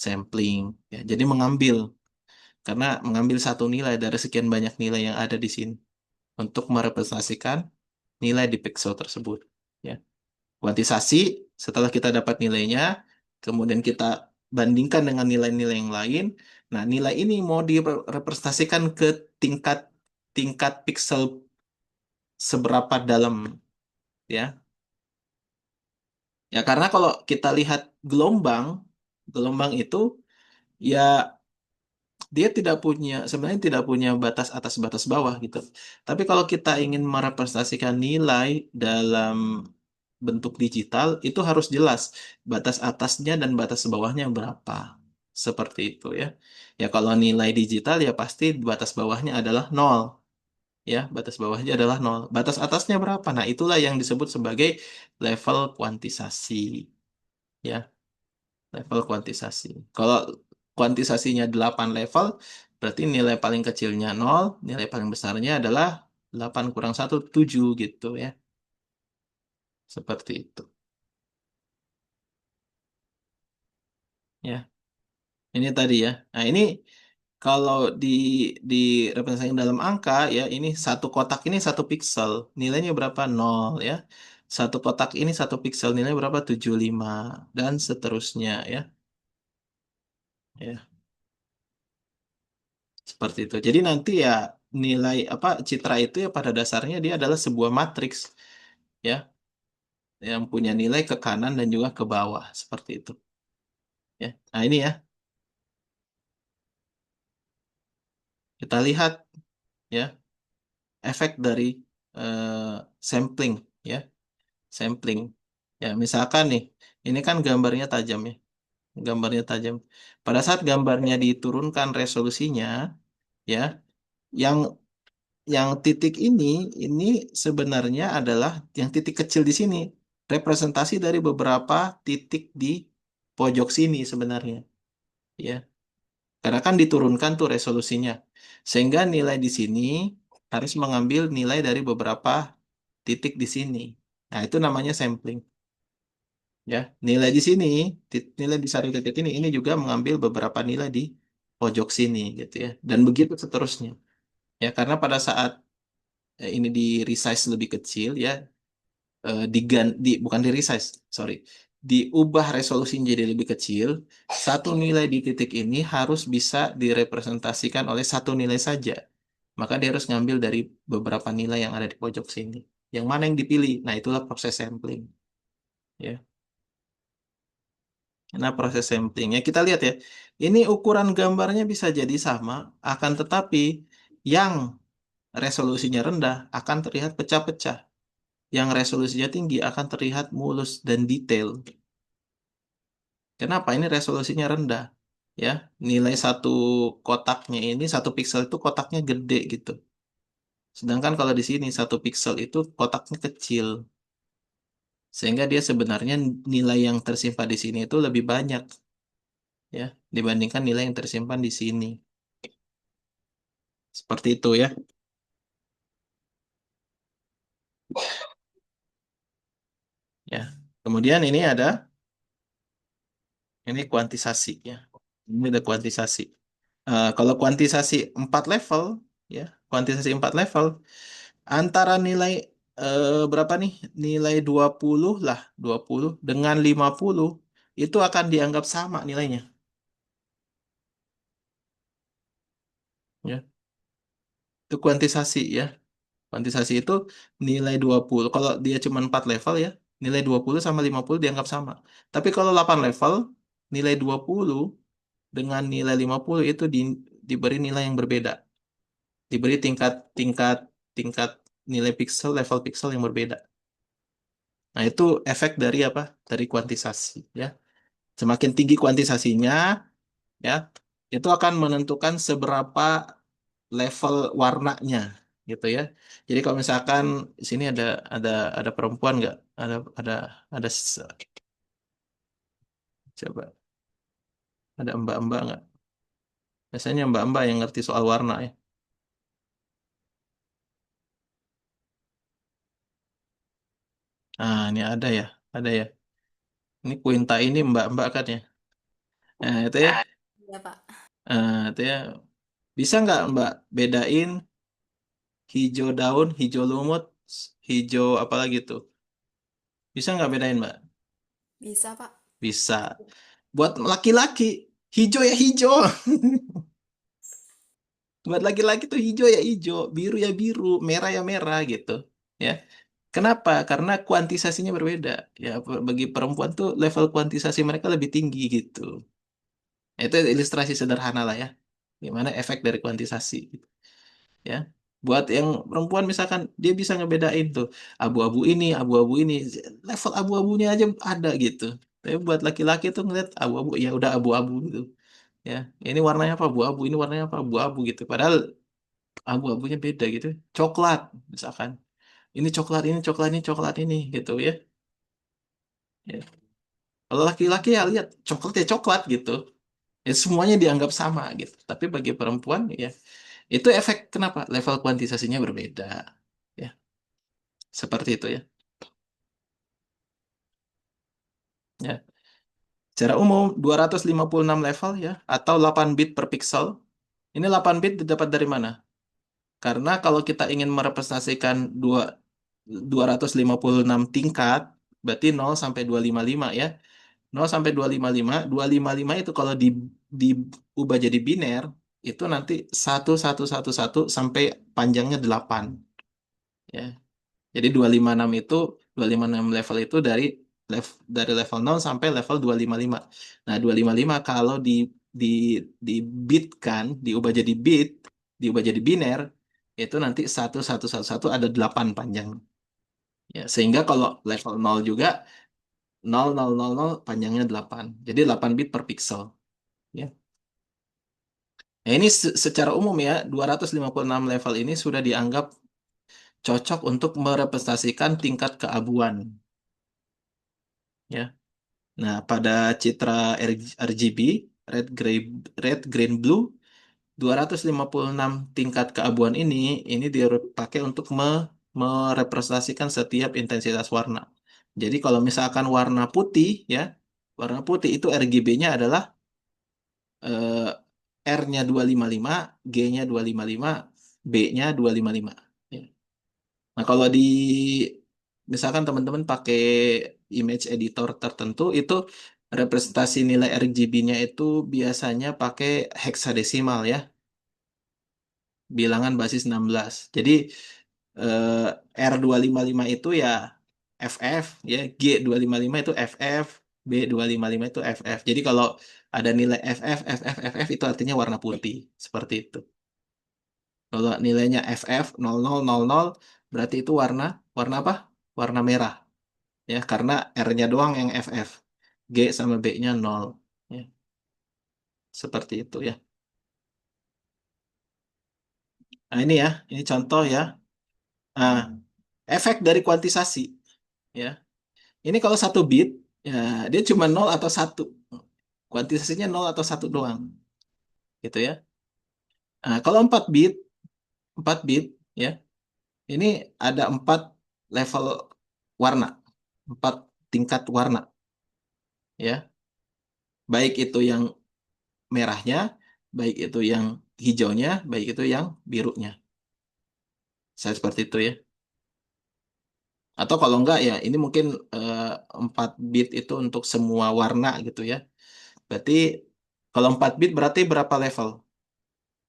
Sampling. Ya, jadi karena mengambil satu nilai dari sekian banyak nilai yang ada di sini untuk merepresentasikan nilai di pixel tersebut. Ya. Kuantisasi, setelah kita dapat nilainya, kemudian kita bandingkan dengan nilai-nilai yang lain. Nah, nilai ini mau direpresentasikan ke tingkat tingkat pixel seberapa dalam, ya. Ya, karena kalau kita lihat gelombang, gelombang itu ya dia tidak punya, sebenarnya tidak punya batas atas batas bawah gitu. Tapi kalau kita ingin merepresentasikan nilai dalam bentuk digital, itu harus jelas batas atasnya dan batas bawahnya berapa. Seperti itu ya. Ya kalau nilai digital ya pasti batas bawahnya adalah nol. Ya, batas bawahnya adalah nol. Batas atasnya berapa? Nah, itulah yang disebut sebagai level kuantisasi. Ya, level kuantisasi. Kalau kuantisasinya 8 level, berarti nilai paling kecilnya nol, nilai paling besarnya adalah 8 kurang satu 7 gitu ya. Seperti itu. Ya, ini tadi ya. Nah, ini kalau di representasi dalam angka ya, ini satu kotak ini satu pixel, nilainya berapa? Nol ya. Satu kotak ini satu pixel, nilainya berapa? 75 dan seterusnya ya. Ya, seperti itu. Jadi nanti ya nilai apa citra itu ya pada dasarnya dia adalah sebuah matriks ya yang punya nilai ke kanan dan juga ke bawah seperti itu ya. Nah, ini ya kita lihat ya efek dari eh, sampling ya, sampling. Ya, misalkan nih, ini kan gambarnya tajam ya. Gambarnya tajam. Pada saat gambarnya diturunkan resolusinya ya, yang titik ini sebenarnya adalah yang titik kecil di sini, representasi dari beberapa titik di pojok sini sebenarnya, ya. Karena kan diturunkan tuh resolusinya, sehingga nilai di sini harus mengambil nilai dari beberapa titik di sini. Nah, itu namanya sampling, ya. Nilai di sini, nilai di satu titik ini juga mengambil beberapa nilai di pojok sini, gitu ya. Dan begitu seterusnya, ya. Karena pada saat ini di resize lebih kecil ya, bukan di resize, sorry, diubah resolusinya jadi lebih kecil, satu nilai di titik ini harus bisa direpresentasikan oleh satu nilai saja. Maka dia harus ngambil dari beberapa nilai yang ada di pojok sini. Yang mana yang dipilih? Nah, itulah proses sampling. Ya. Nah, proses sampling. Ya, kita lihat ya. Ini ukuran gambarnya bisa jadi sama, akan tetapi yang resolusinya rendah akan terlihat pecah-pecah. Yang resolusinya tinggi akan terlihat mulus dan detail. Kenapa? Ini resolusinya rendah. Ya, nilai satu kotaknya ini, satu pixel itu kotaknya gede gitu. Sedangkan kalau di sini satu pixel itu kotaknya kecil. Sehingga dia sebenarnya nilai yang tersimpan di sini itu lebih banyak ya dibandingkan nilai yang tersimpan di sini. Seperti itu ya. Ya. Kemudian ini kuantisasi ya. Ini ada kuantisasi. Kalau kuantisasi 4 level ya, kuantisasi 4 level antara nilai berapa nih? Nilai 20 lah, 20 dengan 50 itu akan dianggap sama nilainya ya. Itu kuantisasi ya. Kuantisasi itu nilai 20. Kalau dia cuma 4 level ya, nilai 20 sama 50 dianggap sama. Tapi kalau 8 level, nilai 20 dengan nilai 50 itu diberi nilai yang berbeda. Diberi tingkat tingkat tingkat nilai pixel, level pixel yang berbeda. Nah, itu efek dari apa? Dari kuantisasi ya. Semakin tinggi kuantisasinya ya, itu akan menentukan seberapa level warnanya gitu ya. Jadi kalau misalkan di sini ada ada perempuan nggak? Ada ada coba ada mbak-mbak nggak? Biasanya mbak-mbak yang ngerti soal warna ya. Nah, ini ada ya. Ini Quinta ini mbak-mbak kan ya. Nah, itu ya. Iya, Pak. Itu ya. Bisa nggak Mbak bedain hijau daun, hijau lumut, hijau apa lagi tuh? Bisa nggak bedain Mbak? Bisa, Pak. Bisa. Buat laki-laki, hijau ya hijau. Buat laki-laki tuh hijau ya hijau, biru ya biru, merah ya merah gitu. Ya. Kenapa? Karena kuantisasinya berbeda. Ya, bagi perempuan tuh level kuantisasi mereka lebih tinggi gitu. Itu ilustrasi sederhana lah ya. Gimana efek dari kuantisasi gitu, ya. Buat yang perempuan misalkan dia bisa ngebedain tuh abu-abu ini, level abu-abunya aja ada gitu. Tapi buat laki-laki tuh ngeliat abu-abu ya udah abu-abu gitu. Ya, ini warnanya apa abu-abu, ini warnanya apa abu-abu gitu. Padahal abu-abunya beda gitu. Coklat misalkan. Ini coklat, ini coklat, ini coklat ini gitu ya. Ya. Kalau laki-laki ya lihat coklat ya coklat gitu. Ya, semuanya dianggap sama gitu. Tapi bagi perempuan ya itu efek kenapa? Level kuantisasinya berbeda. Ya, seperti itu ya. Ya. Secara umum 256 level ya atau 8 bit per pixel. Ini 8 bit didapat dari mana? Karena kalau kita ingin merepresentasikan 256 tingkat, berarti 0 sampai 255 ya. 0 sampai 255, 255 itu kalau diubah jadi biner, itu nanti 1111 sampai panjangnya 8 ya. Jadi 256 itu 256 level itu dari level 0 sampai level 255. Nah, 255 kalau di di bitkan, diubah jadi bit, diubah jadi biner, itu nanti 1111 ada 8 panjang. Ya, sehingga kalau level 0 juga 0000 panjangnya 8. Jadi 8 bit per pixel, ya. Nah, ini secara umum ya, 256 level ini sudah dianggap cocok untuk merepresentasikan tingkat keabuan, ya. Nah, pada citra RGB, red, gray, red, green, blue, 256 tingkat keabuan ini dipakai untuk merepresentasikan setiap intensitas warna. Jadi kalau misalkan warna putih, ya, warna putih itu RGB-nya adalah R-nya 255, G-nya 255, B-nya 255. Ya. Nah, kalau misalkan teman-teman pakai image editor tertentu, itu representasi nilai RGB-nya itu biasanya pakai heksadesimal ya, bilangan basis 16. Jadi R255 itu ya FF, ya, G255 itu FF, B255 itu FF. Jadi kalau ada nilai FF, FF, FF itu artinya warna putih, seperti itu. Kalau nilainya FF 0000 berarti itu warna warna apa? Warna merah ya karena R-nya doang yang FF. G sama B-nya 0 ya. Seperti itu ya. Nah, ini ya, ini contoh ya. Nah, efek dari kuantisasi ya. Ini kalau 1 bit ya dia cuma 0 atau 1. Kuantisasinya 0 atau 1 doang gitu ya. Nah, kalau 4 bit, 4 bit ya. Ini ada 4 level warna, 4 tingkat warna ya. Baik itu yang merahnya, baik itu yang hijaunya, baik itu yang birunya. Saya seperti itu ya. Atau kalau enggak ya ini mungkin eh, 4 bit itu untuk semua warna gitu ya. Berarti kalau 4 bit berarti berapa level?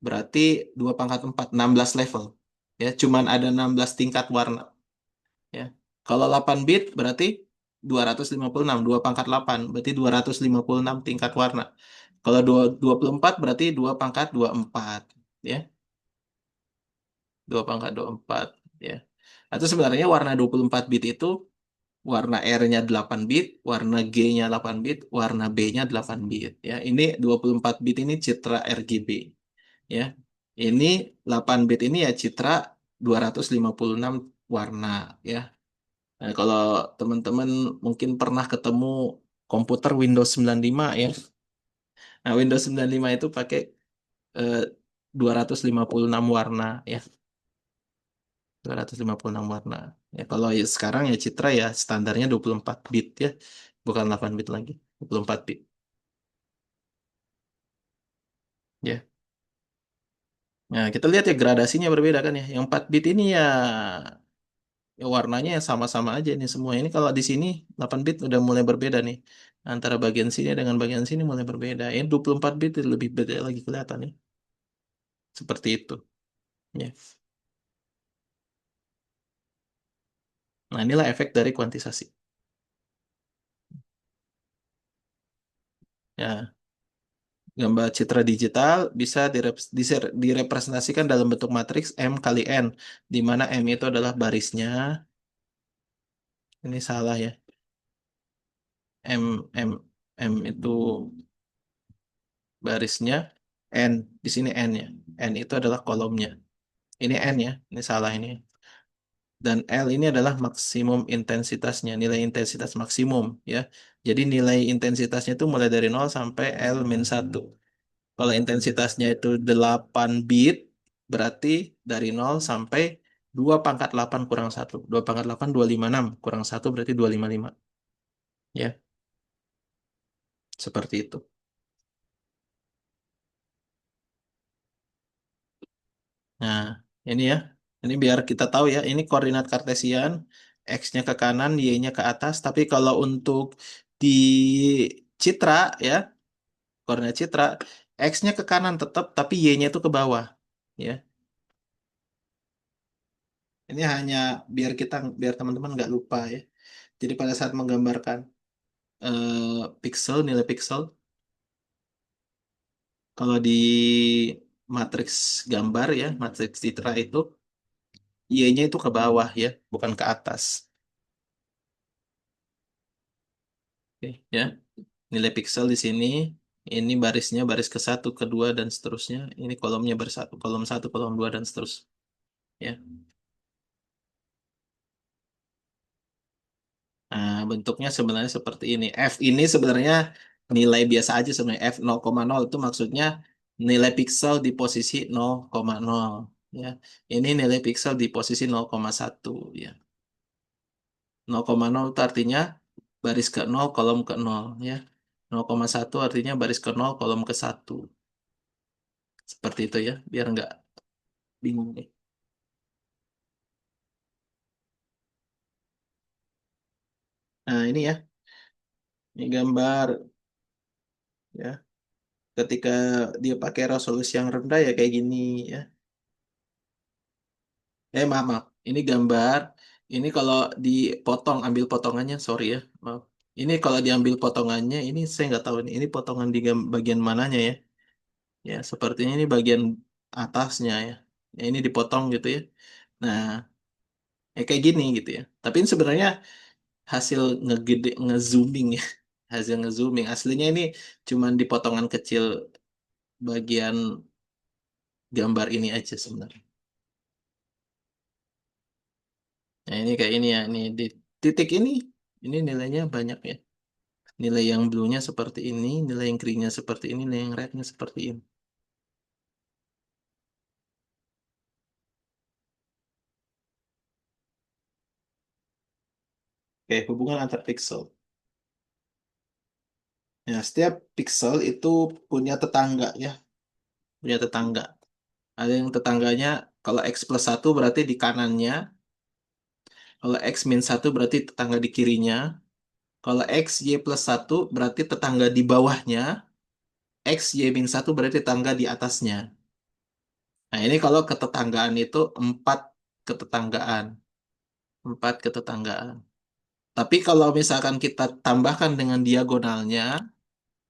Berarti 2 pangkat 4, 16 level. Ya, cuman ada 16 tingkat warna. Ya. Kalau 8 bit berarti 256, 2 pangkat 8, berarti 256 tingkat warna. Kalau 24 berarti 2 pangkat 24. Ya, 2 pangkat 24. Ya. Atau sebenarnya warna 24 bit itu warna R-nya 8 bit, warna G-nya 8 bit, warna B-nya 8 bit. Ya, ini 24 bit ini citra RGB. Ya, ini 8 bit ini ya citra 256 warna. Ya. Nah, kalau teman-teman mungkin pernah ketemu komputer Windows 95 ya. Nah, Windows 95 itu pakai eh, 256 warna ya. 256 warna. Ya, kalau ya sekarang ya Citra ya standarnya 24 bit ya. Bukan 8 bit lagi. 24 bit. Ya. Nah, kita lihat ya gradasinya berbeda kan ya. Yang 4 bit ini ya warnanya ya sama-sama aja nih semua. Ini kalau di sini 8 bit udah mulai berbeda nih. Antara bagian sini dengan bagian sini mulai berbeda. Ini 24 bit lebih beda lagi kelihatan nih. Seperti itu. Ya. Nah, inilah efek dari kuantisasi. Ya. Gambar citra digital bisa direpresentasikan dalam bentuk matriks M kali N, di mana M itu adalah barisnya. Ini salah ya. M M M itu barisnya, N di sini N ya. N itu adalah kolomnya. Ini N ya. Ini salah ini. Dan L ini adalah maksimum intensitasnya, nilai intensitas maksimum ya. Jadi nilai intensitasnya itu mulai dari 0 sampai L-1. Kalau intensitasnya itu 8 bit, berarti dari 0 sampai 2 pangkat 8 kurang 1. 2 pangkat 8, 256. Kurang 1 berarti 255. Ya, seperti itu. Nah, ini ya. Ini biar kita tahu ya, ini koordinat kartesian, X-nya ke kanan, Y-nya ke atas. Tapi kalau untuk di citra ya, koordinat citra, X-nya ke kanan tetap, tapi Y-nya itu ke bawah. Ya, ini hanya biar teman-teman nggak lupa ya. Jadi pada saat menggambarkan nilai pixel, kalau di matriks gambar ya, matriks citra itu, Y-nya itu ke bawah ya, bukan ke atas. Oke, ya. Nilai pixel di sini, ini barisnya baris ke satu, kedua, dan seterusnya. Ini kolomnya bersatu, kolom satu, kolom dua, dan seterusnya. Ya. Nah, bentuknya sebenarnya seperti ini. F ini sebenarnya nilai biasa aja sebenarnya. F 0,0 itu maksudnya nilai pixel di posisi 0,0. Ya. Ini nilai pixel di posisi 0,1. Ya. 0,0 itu artinya baris ke 0, kolom ke 0. Ya. 0,1 artinya baris ke 0, kolom ke 1. Seperti itu ya, biar nggak bingung nih. Nah, ini ya, ini gambar ya. Ketika dia pakai resolusi yang rendah ya kayak gini ya. Maaf, maaf. Ini gambar. Ini kalau dipotong, ambil potongannya, sorry ya, maaf. Ini kalau diambil potongannya, ini saya nggak tahu nih. Ini potongan di bagian mananya ya. Ya, sepertinya ini bagian atasnya ya. Ya, ini dipotong gitu ya. Nah, ya kayak gini gitu ya. Tapi ini sebenarnya hasil ngezooming ya. Hasil ngezooming. Aslinya ini cuman di potongan kecil bagian gambar ini aja sebenarnya. Nah, ini kayak ini ya. Ini di titik ini nilainya banyak ya. Nilai yang blue-nya seperti ini, nilai yang green-nya seperti ini, nilai yang red-nya seperti ini. Oke, hubungan antar pixel. Ya, setiap pixel itu punya tetangga ya, punya tetangga. Ada yang tetangganya kalau X plus 1 berarti di kanannya, kalau X min 1 berarti tetangga di kirinya, kalau X Y plus 1 berarti tetangga di bawahnya, X Y min 1 berarti tetangga di atasnya. Nah, ini kalau ketetanggaan itu 4 ketetanggaan, 4 ketetanggaan. Tapi kalau misalkan kita tambahkan dengan diagonalnya,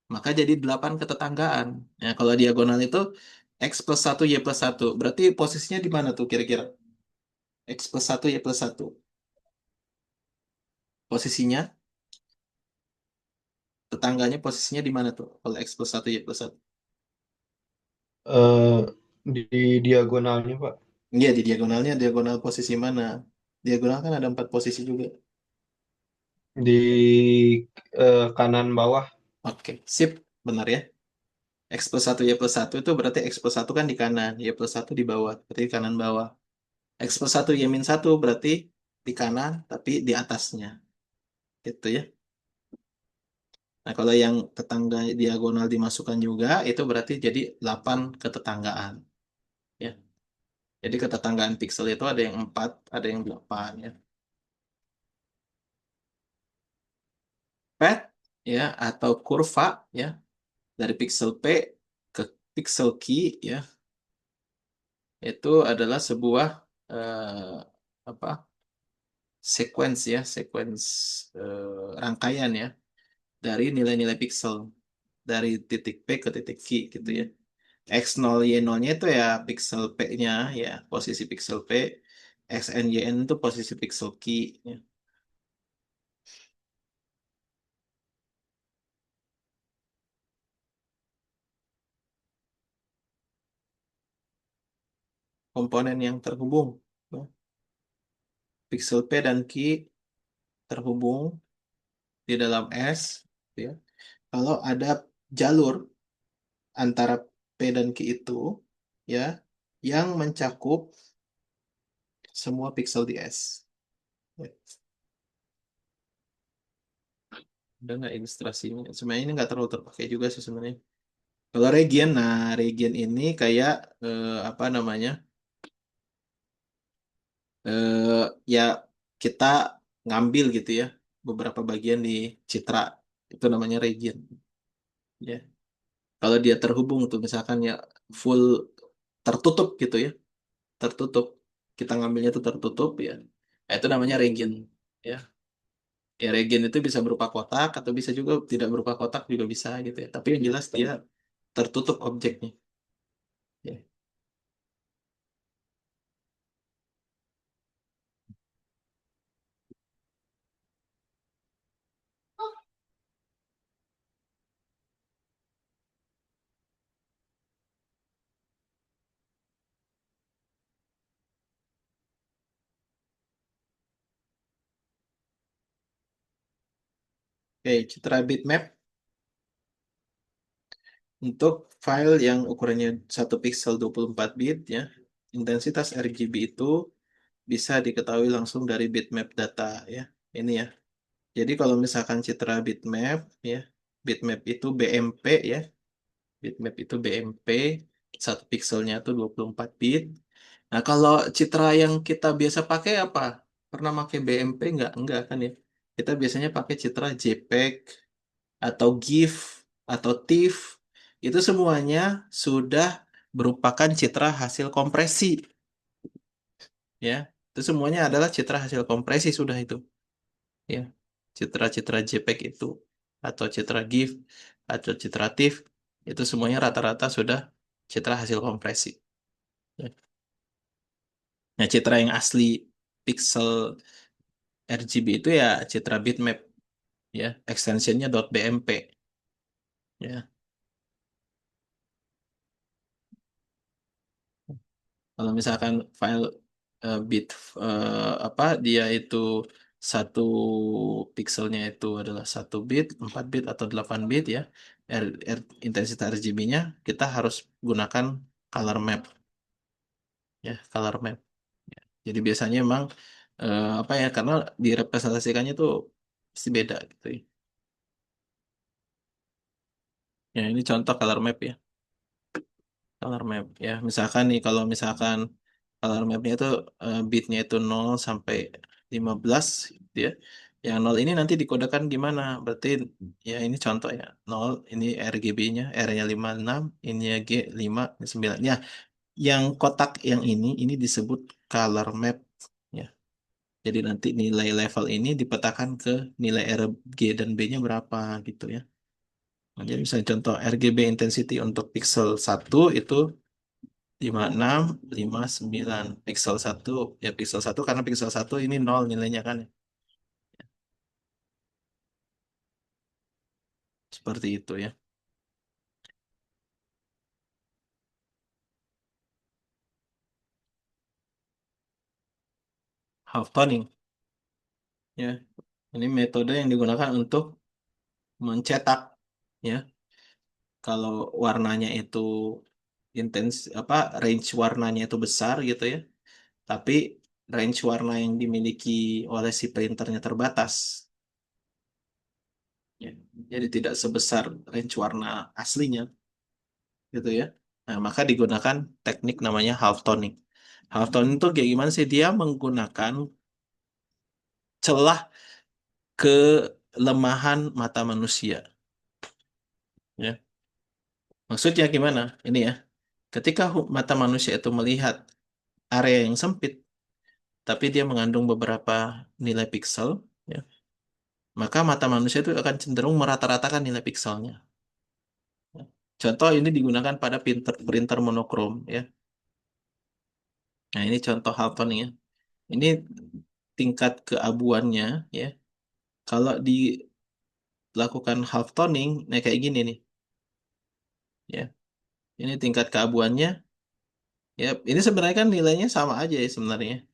maka jadi 8 ketetanggaan. Ya, kalau diagonal itu X plus 1, Y plus 1. Berarti posisinya di mana tuh kira-kira? X plus 1, Y plus 1. Posisinya, tetangganya posisinya di mana tuh? Kalau X plus 1, Y plus 1. Eh, di diagonalnya, Pak. Iya, di diagonalnya, diagonal posisi mana? Diagonal kan ada 4 posisi juga. Di kanan bawah. Oke, sip. Benar ya. X plus 1, Y plus 1 itu berarti X plus 1 kan di kanan, Y plus 1 di bawah. Berarti di kanan bawah. X plus 1, Y min 1 berarti di kanan, tapi di atasnya. Gitu ya. Nah, kalau yang tetangga diagonal dimasukkan juga, itu berarti jadi 8 ketetanggaan. Ya. Jadi ketetanggaan pixel itu ada yang 4, ada yang 8. Ya. Pad, ya, atau kurva, ya, dari pixel P ke pixel Q, ya, itu adalah sebuah apa sequence ya, sequence rangkaian ya dari nilai-nilai pixel. dari titik P ke titik Q gitu ya. X0 Y0-nya itu ya pixel P-nya ya, posisi pixel P. XN YN itu posisi pixel Q ya. Komponen yang terhubung ya. Pixel P dan Q terhubung di dalam S ya. Kalau ada jalur antara P dan Q itu ya yang mencakup semua pixel di S. Ya. Udah nggak ilustrasinya? Sebenarnya ini nggak terlalu terpakai juga sih sebenarnya. Kalau region, nah region ini kayak apa namanya? eh, ya kita ngambil gitu ya beberapa bagian di citra itu namanya region. Ya, kalau dia terhubung tuh misalkan ya full tertutup gitu ya, tertutup. Kita ngambilnya tuh tertutup ya. Nah, itu namanya region. Ya, ya region itu bisa berupa kotak atau bisa juga tidak berupa kotak juga bisa gitu ya. Tapi yang jelas dia tertutup objeknya. Ya. Oke, citra bitmap untuk file yang ukurannya 1 pixel 24 bit ya. Intensitas RGB itu bisa diketahui langsung dari bitmap data ya. Ini ya. Jadi kalau misalkan citra bitmap ya, bitmap itu BMP ya. Bitmap itu BMP, 1 pixelnya itu 24 bit. Nah, kalau citra yang kita biasa pakai apa? Pernah pakai BMP nggak? Enggak kan ya. Kita biasanya pakai citra JPEG atau GIF atau TIFF. Itu semuanya sudah merupakan citra hasil kompresi ya. Itu semuanya adalah citra hasil kompresi sudah itu ya. Citra-citra JPEG itu atau citra GIF atau citra TIFF itu semuanya rata-rata sudah citra hasil kompresi ya. Nah, citra yang asli pixel RGB itu ya citra bitmap ya, extensionnya .bmp ya. Kalau misalkan file bit apa dia itu 1 pixelnya itu adalah 1 bit, 4 bit atau 8 bit ya. Intensitas RGB-nya kita harus gunakan color map ya, color map. Ya. Jadi biasanya emang apa ya karena direpresentasikannya tuh pasti beda gitu ya. Ya ini contoh color map ya. Color map ya misalkan nih kalau misalkan color mapnya itu bitnya itu 0 sampai 15 gitu ya, yang 0 ini nanti dikodekan gimana berarti ya ini contoh ya 0 ini RGB-nya R-nya 56 ini ya G 5 ini 9 ya, yang kotak yang ini disebut color map ya, jadi nanti nilai level ini dipetakan ke nilai R, G dan B-nya berapa gitu ya. Nah, jadi misalnya contoh RGB intensity untuk pixel 1 itu 56 59 pixel satu ya, pixel satu karena pixel satu ini nol nilainya kan, seperti itu ya. Half toning ya, ini metode yang digunakan untuk mencetak ya. Kalau warnanya itu intens apa range warnanya itu besar gitu ya, tapi range warna yang dimiliki oleh si printernya terbatas ya, jadi tidak sebesar range warna aslinya gitu ya. Nah, maka digunakan teknik namanya half toning. Half toning itu kayak gimana sih? Dia menggunakan celah kelemahan mata manusia. Ya. Maksudnya gimana? Ini ya. Ketika mata manusia itu melihat area yang sempit, tapi dia mengandung beberapa nilai piksel, ya, maka mata manusia itu akan cenderung merata-ratakan nilai pikselnya. Contoh ini digunakan pada printer printer monokrom ya. Nah, ini contoh haltoning ya. Ini tingkat keabuannya ya. Kalau dilakukan halftoning, nah kayak gini nih ya. Ini tingkat keabuannya ya. Ini sebenarnya kan nilainya sama aja ya sebenarnya.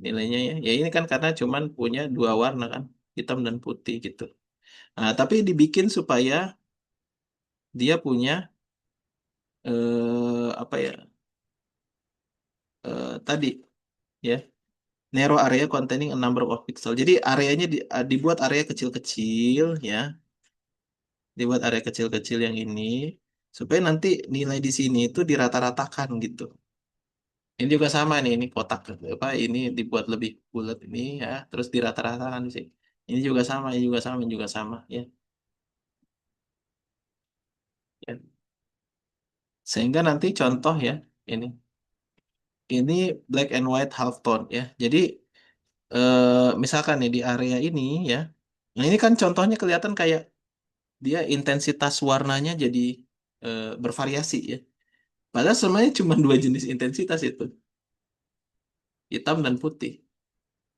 Nilainya ya. Ya ini kan karena cuman punya dua warna kan, hitam dan putih gitu. Nah, tapi dibikin supaya dia punya apa ya? Tadi ya, narrow area containing a number of pixel. Jadi areanya dibuat area kecil-kecil ya, dibuat area kecil-kecil yang ini supaya nanti nilai di sini itu dirata-ratakan gitu. Ini juga sama nih, ini kotak apa ini dibuat lebih bulat ini ya, terus dirata-ratakan sih. Ini juga sama, ini juga sama, ini juga sama ya. Ya. Sehingga nanti contoh ya, ini ini black and white halftone ya. Jadi misalkan nih di area ini ya, nah ini kan contohnya kelihatan kayak dia intensitas warnanya jadi bervariasi ya. Padahal sebenarnya cuma dua jenis intensitas itu, hitam dan putih.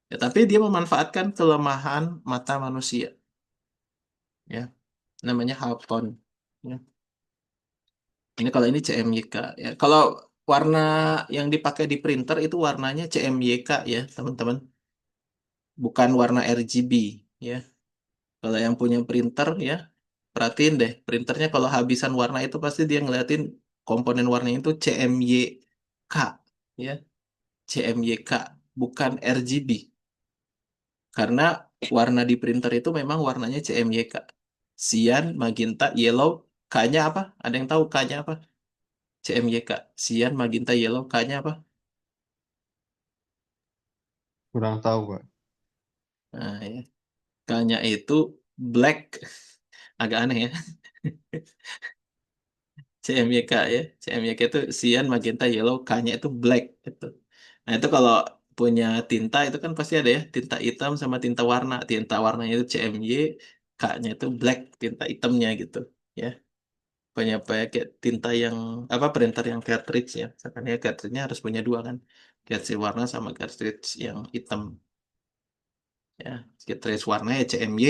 Ya, tapi dia memanfaatkan kelemahan mata manusia, ya, namanya halftone. Ya. Ini kalau ini CMYK. Ya, kalau warna yang dipakai di printer itu warnanya CMYK ya, teman-teman, bukan warna RGB. Ya, kalau yang punya printer ya, perhatiin deh, printernya kalau habisan warna itu pasti dia ngeliatin komponen warnanya itu CMYK, ya, CMYK, bukan RGB. Karena warna di printer itu memang warnanya CMYK. Cyan, magenta, yellow, K-nya apa? Ada yang tahu K-nya apa? CMYK. Cyan, magenta, yellow, K-nya apa? Kurang tahu, Pak. Nah, ya. K-nya itu black. Agak aneh ya. CMYK ya. CMYK itu cyan, magenta, yellow, K-nya itu black gitu. Nah, itu kalau punya tinta itu kan pasti ada ya, tinta hitam sama tinta warna. Tinta warnanya itu CMY, K-nya itu black, tinta hitamnya gitu. Ya. Banyak pakai tinta yang apa printer yang cartridge ya. Misalkan ya cartridge-nya harus punya dua kan. Cartridge warna sama cartridge yang hitam ya. Cartridge warna ya CMY,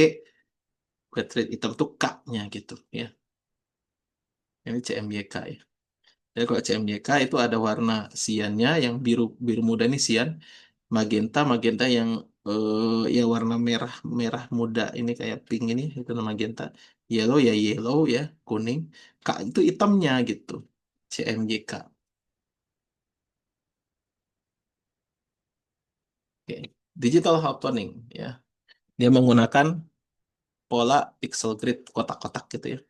cartridge hitam tuh K-nya gitu ya. Ini CMYK ya. Jadi kalau CMYK itu ada warna cyannya yang biru biru muda nih cyan, magenta magenta yang ya warna merah merah muda ini kayak pink ini itu nama magenta, yellow ya yellow ya kuning, K itu hitamnya gitu. CMYK. Oke. Digital half-toning ya. Dia menggunakan pola pixel grid kotak-kotak gitu ya.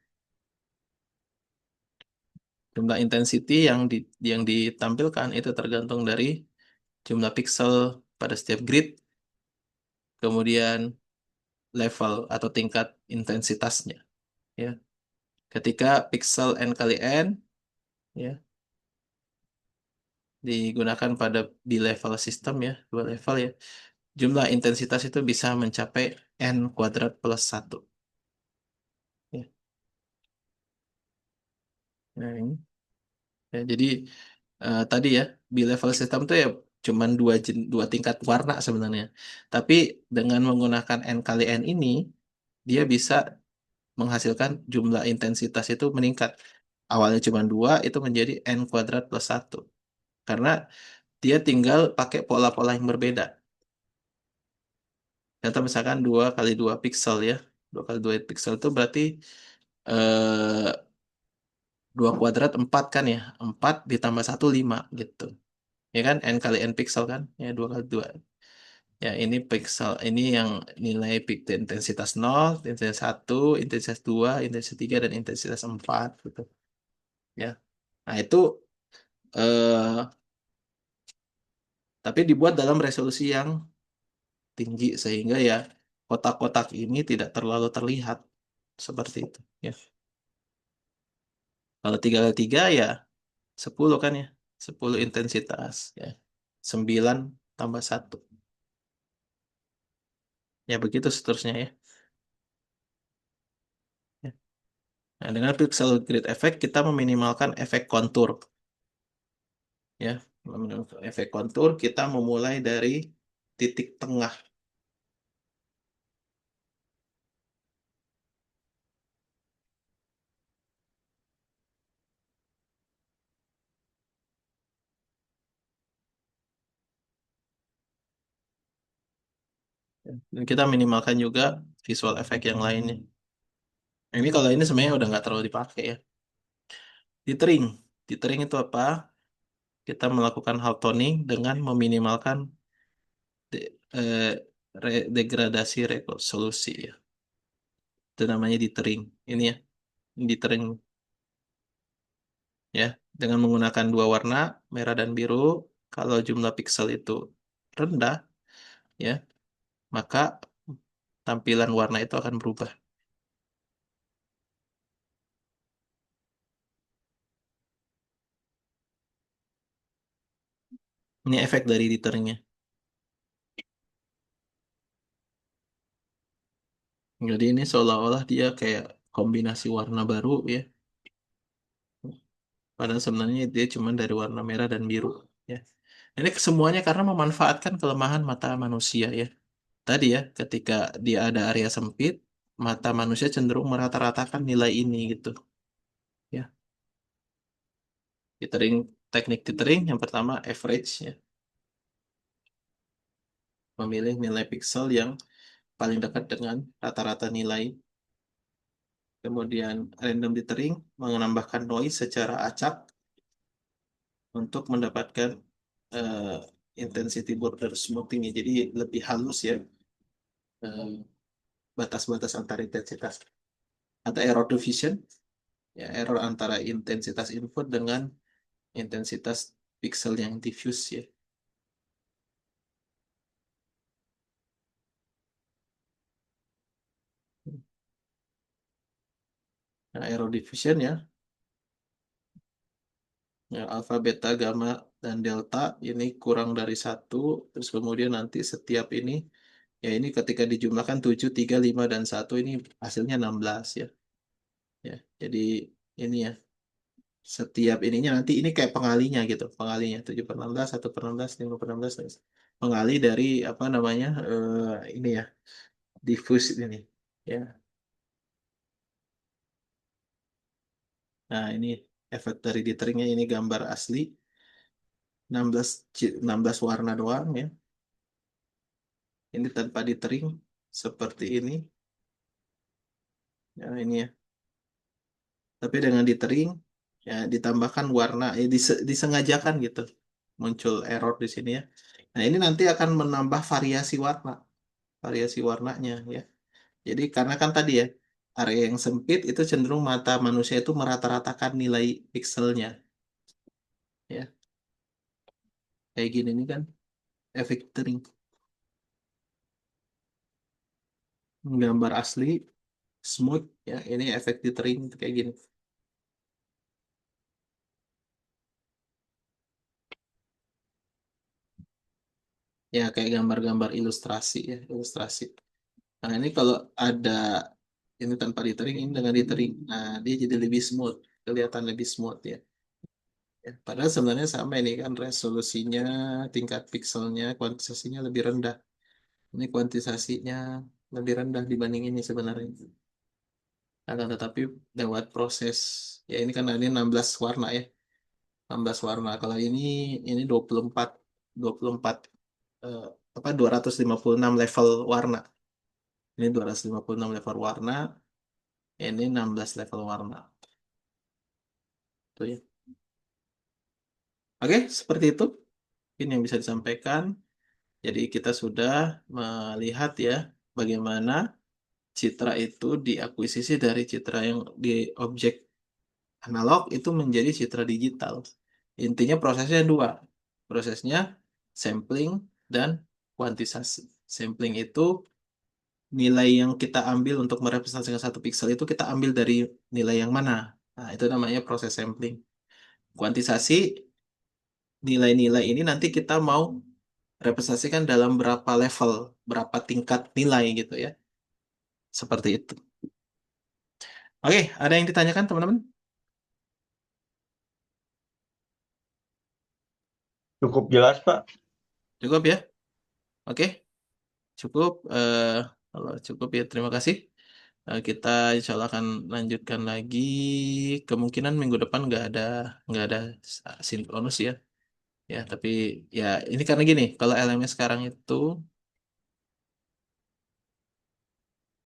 Jumlah intensity yang ditampilkan itu tergantung dari jumlah pixel pada setiap grid, kemudian level atau tingkat intensitasnya ya. Ketika pixel n kali n ya digunakan pada bilevel sistem ya, dua level ya. Jumlah intensitas itu bisa mencapai n kuadrat plus 1 ya. Nah, ini. Ya, jadi tadi ya bilevel system tuh ya cuman dua tingkat warna sebenarnya. Tapi dengan menggunakan n kali n ini dia bisa menghasilkan jumlah intensitas itu meningkat. Awalnya cuma dua itu menjadi n kuadrat plus 1. Karena dia tinggal pakai pola-pola yang berbeda. Contoh misalkan 2 kali 2 pixel ya. 2 kali 2 pixel itu berarti eh, 2 kuadrat 4 kan ya. 4 ditambah satu 5 gitu. Ya kan n kali n pixel kan ya 2 kali 2 ya ini pixel ini yang nilai intensitas 0 intensitas 1 intensitas 2 intensitas 3 dan intensitas 4 gitu ya. Nah itu eh, tapi dibuat dalam resolusi yang tinggi sehingga ya kotak-kotak ini tidak terlalu terlihat seperti itu ya. Kalau 3 kali 3 ya 10 kan ya, 10 intensitas ya, 9 tambah satu, ya begitu seterusnya ya. Ya. Nah, dengan pixel grid effect kita meminimalkan efek kontur. Ya, meminimalkan efek kontur kita memulai dari titik tengah. Dan kita minimalkan juga visual effect yang lainnya. Ini kalau ini sebenarnya udah nggak terlalu dipakai ya. Dithering. Dithering itu apa? Kita melakukan haltoning dengan meminimalkan de- eh, degradasi resolusi ya. Itu namanya dithering. Ini ya, dithering ya. Dengan menggunakan dua warna, merah dan biru. Kalau jumlah piksel itu rendah ya, maka tampilan warna itu akan berubah. Ini efek dari diteringnya. Jadi ini seolah-olah dia kayak kombinasi warna baru ya. Padahal sebenarnya dia cuma dari warna merah dan biru ya. Ini semuanya karena memanfaatkan kelemahan mata manusia ya. Tadi ya, ketika dia ada area sempit, mata manusia cenderung merata-ratakan nilai ini gitu ya. Tethering, teknik tethering yang pertama average ya, memilih nilai piksel yang paling dekat dengan rata-rata nilai. Kemudian random dithering menambahkan noise secara acak untuk mendapatkan eh, intensity border smoothing ya. Jadi lebih halus ya, batas-batas antar intensitas atau error diffusion ya, error antara intensitas input dengan intensitas pixel yang diffuse ya. Nah, error diffusion ya, alpha, beta, gamma, dan delta ini kurang dari satu, terus kemudian nanti setiap ini, ya ini ketika dijumlahkan 7, 3, 5, dan satu ini hasilnya 16 ya. Ya, jadi ini ya, setiap ininya nanti ini kayak pengalinya gitu, pengalinya 7 per 16, 1 per 16, 5 per 16, pengali dari apa namanya, ini ya, diffuse ini. Ya, nah ini efek dari diteringnya ini gambar asli 16 16 warna doang ya. Ini tanpa ditering seperti ini. Ya, ini ya. Tapi dengan ditering ya ditambahkan warna, disengajakan gitu. Muncul error di sini ya. Nah, ini nanti akan menambah variasi warnanya ya. Jadi karena kan tadi ya, area yang sempit itu cenderung mata manusia itu merata-ratakan nilai pikselnya ya. Kayak gini nih kan efek tering. Gambar asli smooth ya. Ini efek tering kayak gini. Ya kayak gambar-gambar ilustrasi ya, ilustrasi. Nah, ini kalau ada ini tanpa ditering, ini dengan ditering. Nah, dia jadi lebih smooth, kelihatan lebih smooth ya. Ya, padahal sebenarnya sama ini kan resolusinya, tingkat pikselnya, kuantitasasinya lebih rendah. Ini kuantitasasinya lebih rendah dibanding ini sebenarnya. Akan tetapi lewat proses, ya ini kan ini 16 warna ya. 16 warna. Kalau ini 24 eh, apa 256 level warna. Ini 256 level warna, ini 16 level warna. Tuh ya. Oke, seperti itu. Ini yang bisa disampaikan. Jadi kita sudah melihat ya bagaimana citra itu diakuisisi dari citra yang di objek analog itu menjadi citra digital. Intinya prosesnya dua. Prosesnya sampling dan kuantisasi. Sampling itu nilai yang kita ambil untuk merepresentasikan satu pixel itu kita ambil dari nilai yang mana. Nah, itu namanya proses sampling. Kuantisasi nilai-nilai ini nanti kita mau representasikan dalam berapa level, berapa tingkat nilai gitu ya. Seperti itu. Oke, ada yang ditanyakan teman-teman? Cukup jelas, Pak. Cukup ya? Oke, cukup. Kalau cukup ya, terima kasih. Kita insya Allah akan lanjutkan lagi. Kemungkinan minggu depan nggak ada sinkronus ya. Ya, tapi ya ini karena gini, kalau LMS sekarang itu